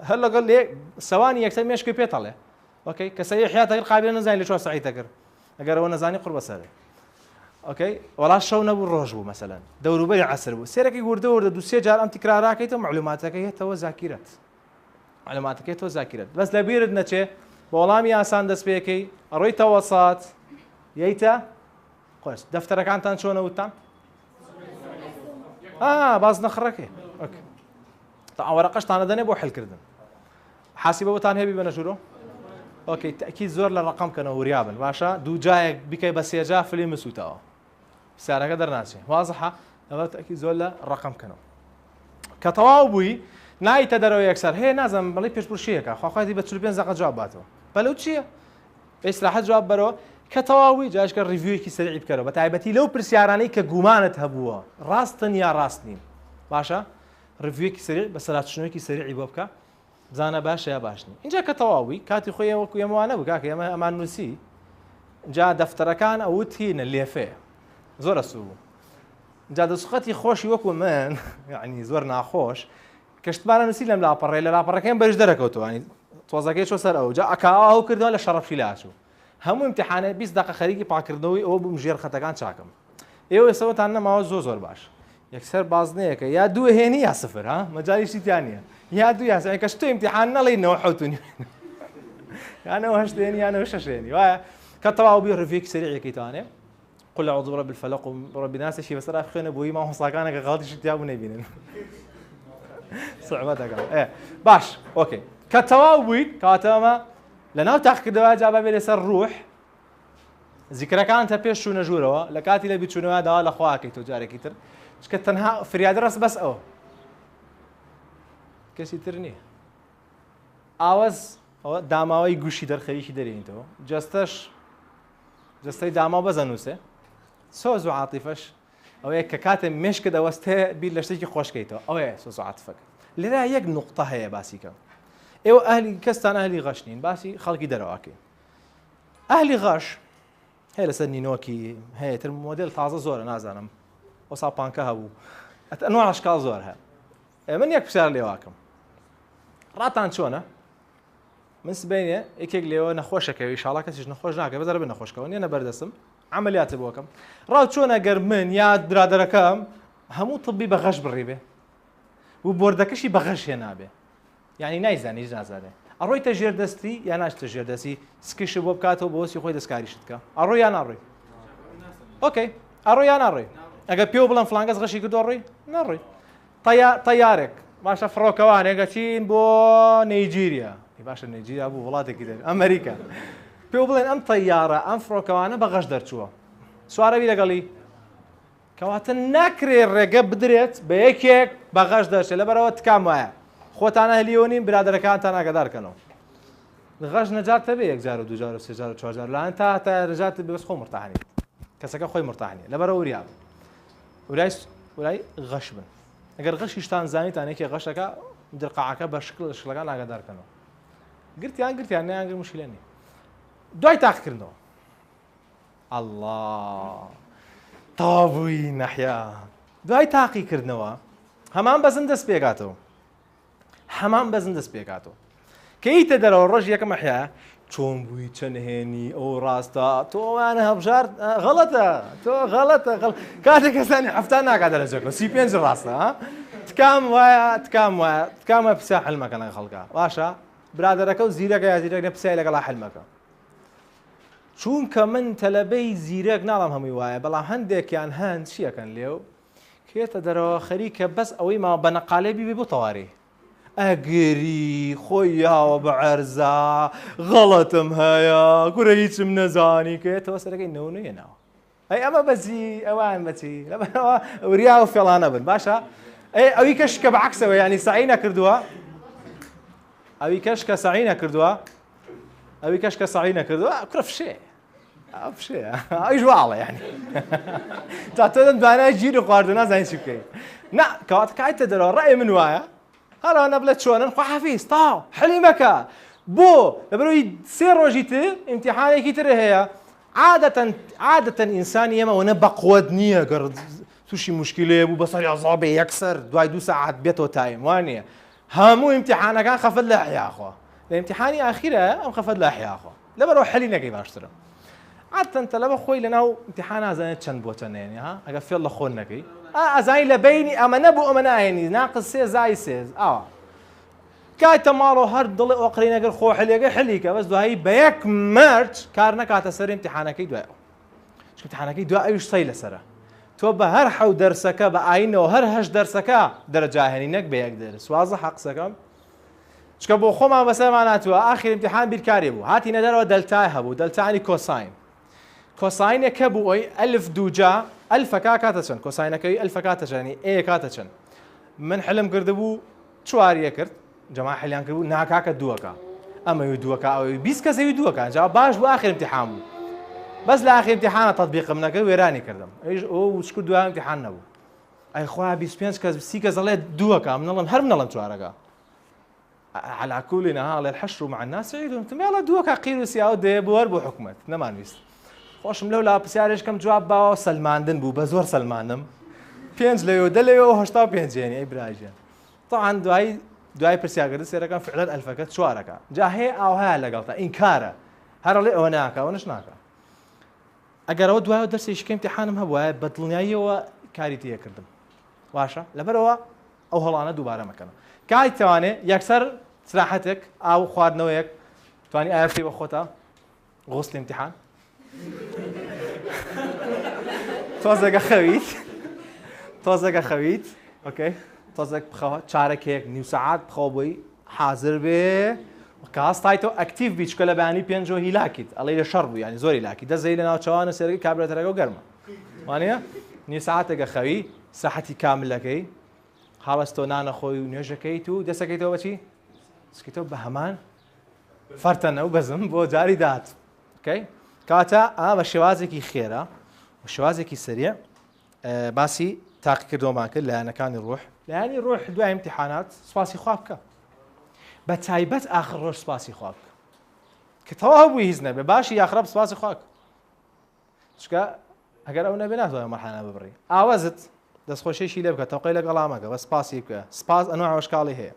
هەر لەگەڵ لێ سەوانی یەکسەر مێشکی پێتەڵێ ئۆکەی کە سەی حیاتەکە قابل نەزانین لە چوار سەعیتە کرد ئەگەرەوە نەزانی قڕ بەسەرێ ئۆکەی وەڵا شەو نەبوو ڕۆژ بوو مەسەلەن دەوروبەری عەسر بوو سێرەکی وردە وردە دوو سێ جار ئەم تکراراکەیتەوە معلوماتەکەی هێتەوە زاکیرەت معلوماتەکەی تۆ زاکیرەت بەس لە بیرت نەچێ بە وەڵامی ئاسان دەست پێەکەی ئەڕۆیتە وەسات یەیتە خۆش دەفتەرەکانتان چۆنە وتان باز نەخڕەکەی تا ئەوەرەقەشتانە دەنێ بۆ حلکردن حاسیبەوەتان هەبی بە نەژوورۆ ئۆکەی تەکید زۆر لە ڕقم کەنەوە وریابن باشە دوو جایەک بکەی بە سێجا فلی مسووتەوە سارەکە دەرناچێ وازەحە ئەوە تەکید زۆر لە ڕقم کەنەوە کە تەواو بووی نایتە دەرەوە یەکسەر هەیە نازانم بەڵێ پێشبڕشیەکە خواخواتی بە 45 دقیقە جواب باتەوە بەلەو چییە ئێستراحەت جواب بەرەوە کە تەواوی جاشکە ریڤیوێکی سەریعی بکەرەوە بە تایبەتی لەو پرسیارانەی کە گومانت هەبووە ڕاستن یا ڕاست نین باشە ریڤیوێکی سەریع بە سەراتچنەوەیکی سەریعی بۆ بکە بزانە باشە یا باش نین اینجا کە تەواوی کاتی خۆی وەکو ئێمەوانە بوو کاکە ئێمە ئەمان نووسی جا دەفتەرەکان ئەوت هینە لێفەیە زۆر ئەسوو بوو جا دەسوقەتی خۆشی وەکو من یعنی زۆر ناخۆش کەشتمانە نووسی لەم لاپەڕێ لە لاپەڕەکەم بەرش دەرەکەوتەوە تۆزەکەی چۆ سەر ئەو جا ئەکاو کردەوە لە شەڕەفی لاچوو هەموو امتحانە 20 دقیقە خەریکی پاکردنەوەی ئەوە بووم ژێر خەتەکان چاکەم ئێوە ئێستاوەتان نەماوە زۆر باش یەکسەر بازنەیەکە یا دوو هێنی یا سفر مەجالیشی تیان نییە یا دوو یاسای کەش تۆ امتحان نەڵێنەوە حوتونی یانەوە هەشتێنی یانەوە شەشێنی وایە کە تەواو بی ڕڤیەکی سەریعێکیتوانێ قل أعوذ برب الفلق ورب الناس شي بس راه خوينا بوي ما هو صاقانك غلطي تيابو نبينن صعوبتك باش اوكي كتواوي كاتما لەناو تاقیکردەوە جا بابێ لەسەر ڕوح زیکرەکانتە پێش چوونە ژوورەوە لە کاتی لە بیچوونەوە داوا لە خواکەی تۆ جارێکی تر چکە تەنها فریادە ڕست بەس ئەوە کەسی تر نییە ئاوەز داماوەی گوشی دەرخەریکی دەرێنیتەوە جەستەی داما بەزەنووسێ سۆز و عاتیفەش ئەوەیە کە کاتێ مێشکە دەوەستێ بیر لە شتێکی خۆشکەیتەوە ئەوەیە سۆز و عاتیفەکە لێرە یەک نوقتە هەیە باسیکە ئێوە ئەهلی کەستان ئەهلی غەش نین باسی خەڵکی دەرەوەکەین ئەهلی غەش هەیە لەسەر نینۆکی هەیە تر مۆدێل تازە زۆرە نازانم ئەوسا پانکە هەبوو ئەنواع ئەشکال زۆر هەیە من یەک پرسیار لێواکەم ڕاتان چۆنە من سبەینێ یەکێک لێوە نەخۆشەکەوی ئینشاڵڵا کەسیش نەخۆش ناکە بەزارە بێ نەخۆشکەوە نیە نەبەردەسم عەمەلیاتێ بۆکەم ڕاو چۆنە گەر من یا برادەرەکەم هەموو تبی بە غەش بڕیبێ و بۆردەکەشی بە غەش هێنابێ یعنی نایزانی هیچ نازانێ ئەڕۆیتە ژێردەستی یا ناچتە ژێردەستی سکیش بۆ بکاتەوە بۆ وەسی خۆی دەستکاریشت بکە ئەڕۆی یان ناڕۆی ئۆکەی ئەڕۆی یان ناڕۆی ئەگەر پێوە بڵێن فڵان کەس غەشی کردو ڕۆی ناڕۆی تەیارێک باشە فڕۆکەوانێکە چین بۆ نەیجیریا باشە نەیجیریا بوو وڵاتێکی دەر ئەمریکا پێ بڵێن ئەم تەیارە ئەم فڕۆکەوانە بەغەش دەرچووە سوارەوی لەگەڵی کەواتە ناکرێ ڕێگە بدرێت بە یەکێک بەغەش دەرچێت لەبەرەوە تکام وایە خۆتانە هەلیەوە نین برادەرەکانتان ئاگادارکەنەوە غەش نەجاتە بێ 1 جار و 2 جار و 3 جار و 4 جار لەوان تا نەجات بێ خۆ مرتاحنیت کەسەکە خۆی مرتاحنیە لەبەرەوە وریا ورای غەش بن ئەگەر غەشیشتان زانیتان یەکێ غەشەکە درقاعەکە بە شکلەکان ئاگادارکەنەوە گرتیان نەیانگر مشکلە نیە دوای تاقیکردنەوە الله تابووی نەحیا دوای تاقیکردنەوە هەمان بەزن دەست پێکاتەوە کە ئیتە دەرەوە ڕۆژ یەکەم ئەحیا چۆن بووی چەند هێنی ئەو ڕاستە تۆ ئەوانە هەبژار غەڵەتە کاتێک کەسانی هەفتان ناکات دەرەجەکە 35 ڕاستە تکام وایە پسا حلمەکە لەگەڵ خەڵکە باشە برادەرەکە و زیرەکە یا زیرەک نە پسای لەگەڵا حلمەکە چونکە من تەلەبەی زیرەک ناڵام هەمووی وایە بەڵام هەندێکیان هەند چیەکەن لێو کێتە دەرەوە خەریکە بەس ئەوەی ما بە نەقالێ بیبێ بۆ تەواری ئەگری خۆی یاوە بە عەرزا غەڵەتم هەیە گورە هیچم نەزانی کێتەوە سەرەکەی نەونەیەناوە ئەی ئەمە بەزی ئەوان بەچی لەبەرەوە وریا و فێڵانە بن باشە ئەوی کەش کە بەعکسەوە ینی سعی نەکردووە ئەوی کەش کە سعی نەکردووە کورە فشێ ئەوی ژواڵە یعنی تا تۆ دەم دوانای گیر و خواردو نازانی چی بکەیت نا کەواتە کایتە دەرەوە ڕێی من وایە هەڵەوە نەبڵێت چۆنن خواحافیز تاو حەلیمەکە بۆ لەبەرەوەی 3 ڕۆژی تر ئیمتیحانێکی تر هەیە عادەتەن ئینسانی ئێمەوەنە بەقوت نییە گەڕ تووشی مشکلەیە بوو بەسەری عەزابێ یەکسەر دوای 2 ساعات بێتەوە تایم وانە هەموو ئیمتیحانەکان خەفەت لە ئەحیاخوا لە ئیمتیحانی ئاخیرە ئەم خەفەت لە ئەحیاخوا لەبەرەوە حەلی نەکەی باشترە عادەتەن تەلەبە خۆی لەناو ئیمتیحان نازانێت چەند بۆ چەندێنی ها ئەگەر فێڵ لە خۆن نەکەی ئەزانی لە بینی ئەمە نەبوو ئەمە ناهێنی ناقص 3 زای 3 ئاوا کاتە ماڵەوە هەر دڵی ئۆقرەی نەگەر خۆ حەلیەکە حەلیکە بەس دوایی بە 1 مارچ کار نەکاتە سەر ئیمتیحانەکەی دوایەوە چونکە ئیمتیحانەکەی دوای ئەویش سەی لەسەرە تۆ بە هەر 7 دەرسەکە بە ئاینەوە هەر 8 دەرسەکە دەرەجاهێنی نەک بە 1 دەرس وازە حەقسەکەم چکە بۆ خۆمان بەسەرمان ناتووە ئاخر ئیمتیحان بیرکارێ بوو هاتی نەدەرەوە دەلتای هەبوو دەلتانی کۆساینێکە بوو ئەوی ئەلف دووجا ئەلفەکە کاتە چەند کۆساینەکەی ئەلفە کاتە چەندی ئێ کاتە چەند من حلم کردبوو 4 کرد جەما حلیان کردبوو ناکاکە دووەکە ئەمەوی دووەکە ئەوەی 20 کەسەوی دووەکە جا باش بوو ئاخر ئیمتیحان بوو بەس لە ئاخر ئیمتیحانە تەطبیقم نەکرد وێرانی کردم ئەویش ئەوە وچکو دوای ئیمتیحان نەبوو ئەی خوا 25 کەس 30 کەس دەڵێت دووەکە منەڵم هەر منەڵم 4ەکە على كل نهار الحشر مع الناس عيدهم تمالا دوكا قيرو سياو دي بوار بو حكومت نمان ويست خوشم لولا بسيارش كم جواب باو سلماندن بو بزور سلمانم 5 ليو دليو 85 يعني اي براجان طبعا دواي برسياغر سيرا كان فعلا الفكت شواركا جا هي او ها لقلطه انكاره هر لي هناك ونشناكا اگر دواي درس يشكي امتحانم هبوا بدلنيايو كاريتي كردم واشا لبروا او هلانا دوباره مكانه كاي تواني يكسر سراحتك او خواردنەوەیەک توانی ئافری بە خۆتا غوسڵی امتحان تۆزێکە خەویت ئۆکەی تۆزێک بخەوە چارەکێک نیو سەعات بخەوە بۆی حازر بێ کاستایتەوە ئەکتیڤ بیت چکە لە بەیانی پێنجەوە هیلاکیت ئەڵێ لە شەڕ بوو یانی زۆری لاکی دەزەی لە ناوچەوانە سێرەکەی کابراتەرەکە و گەرمە وانەیە نیو سەعاتێکە خەوی ساحەتی کاملەکەی هەڵەستۆ نانەخۆی و نوێژەکەیت و دەسەکەیتەوە بەچی سکیتەوە بە هەمان فەرتەنە و بەزم بۆ جاری دات ئۆکەی کاتە بە شێوازێکی خێرا و شێوازێکی سەریع باسی تاقیکردنەوەمان کرد لایەنەکانی ڕۆح لایەنی ڕۆح دوای ئیمتیحانات سوپاسی خوا بکە بە تایبەت ئاخر ڕۆژ سوپاسی خوا بکە کە تەواو بووی هیچ نەبێ باشی یاخرە سوپاسی خوا بکە چکە ئەگەر ئەو نەبێ ناتوانێت مەرحەلە ببڕی ئاوازت دەستخۆشیێکی لێ بکە تەوقەی لەگەڵا مەکە بە سپاسی بکە سپاس ئەنواع ئەشکاڵی هەیە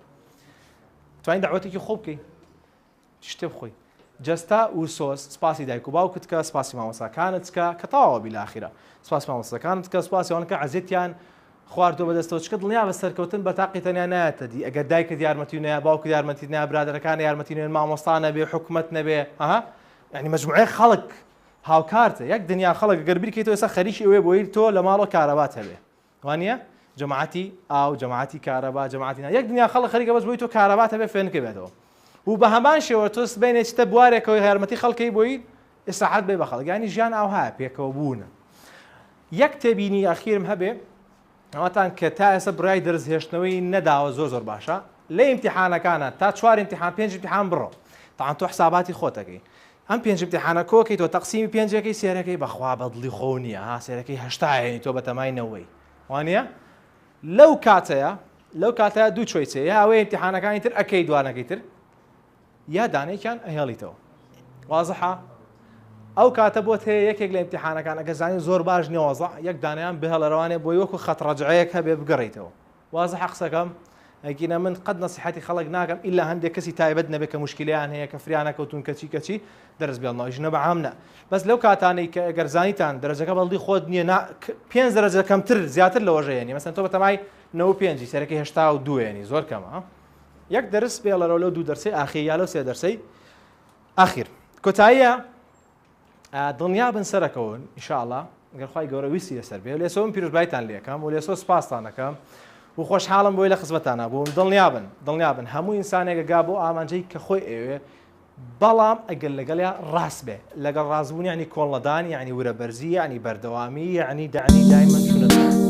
توانین دعوەتێکی خۆ بکەی شتێ بخۆی جەستا و سۆس سپاسی دایک و باوکت کە سپاسی مامۆستاکانت کە کە تەواوە بیلاخیرە سپاسی مامۆستاکانت کە سپاسی ئەوان کە عەزیەتیان خواردووە بەدەستەوە چکە دڵنیا بە سەرکەوتن بە تاقی تەنیا نایەتە دی ئەگەر دایکت یارمەتی نەیە باوکت یارمەتی نایە برادەرەکان یارمەتی نوێن مامۆستا نەبێ حکومەت نەبێ یعنی مەجموعەی خەڵک هاوکارتە یەک دنیا خەڵک گەر بیرکەیتەوە ئێستا خەریکی ئەوێ بۆی تۆ لە ماڵەوە کارەبات هەبێ وانە جەماعەتی ئاو جەماعەتی کارەبا جەماعەتی یەک دنیا خەڵک خەریکە بەس بۆی تۆ کارەبا هەبێ فێنکە بێتەوە و بە هەمان شێوە تۆ سبەینێ چتە بوارێکەوەی یارمەتی خەڵکەی بۆی ئێستاحەت بێ بە خەڵک ینی ژیان ئاوها پێکەوە بوونە یەک تێبینی ئاخیرم هەبێ ئەوەتان کە تا ئێستا برای دەرزهێشتنەوەی نەداوە زۆر باشە لە ئیمتیحانەکانە تا 4 ئیمتیحان 5 ئیمتیحان بڕۆ تاان تۆ حساباتی خۆتەکەی ئەم 5 ئیمتیحانە کۆکەی تۆ تەقسیمی 5ەکەی سێرەکەی بەخوا بەدڵی خۆ نییە ها سێرەکەی هەشتاهێنی تۆ بە تەماینەوەی وانە لەو کاتەیە دوو چۆیسێ یا ئەوەی ئیمتیحانەکانی تر ئەەکەی دوانەکەی تر یا دانێکیان ئەهێڵیتەوە وازەحە ئەو کاتە بۆت هەیە یەکێک لە ئیمتیحانەکان ئەگە زانین زۆر باش نیێوەزە یەک دانیان بهێڵەرەوانێ بۆی وەکو خەتڕەجعەیەک هەبێ بگەڕیتەوە وازەحە قسەکەم ئەگینە من قەت نەسیحەتی خەڵک ناکەم ئیلا هەندێک کەسی تایبەت نەبێت کە مشکلیان هەیە کە فریانە کەوتون کەچی دەرز بێڵنەوە ژنە بەعامنە بەس لەو کاتانەی کە گەرزانیتان دەرەجەکە بەڵدی خۆت نییە 5 دەرەجە کەمتر زیاتر لەوەژەیەنی مەسەن تۆ بە تەمای 95 سەرەکەی 82 زۆر کەمە یەک دەرس بێڵەرەوە لەو دوو دەرسەی ئاخیر یا لەو سێ دەرسەی ئاخیر کۆتاییە دڵنیا بن سەرەکەون ئینشاءڵڵا گەرخوای گەورە ویستی لەسەر بێ لێسۆ من پیرۆزبایتان لێکەم و لێسۆ سپاستانەکەم و خۆشحاڵم بۆی لە خزمەتانە بووم دڵنیا بن هەموو ئینسانێکە گا بۆ ئامانجەی کە خۆی ئێوێ بەڵام ئەگەر لەگەڵیا ڕاست بێ لەگەڵ ڕازبوون یعنی کۆڵەدان یعنی ورەبەرزی یعنی بەردەوامی یعنی داعمی دایمەن چونە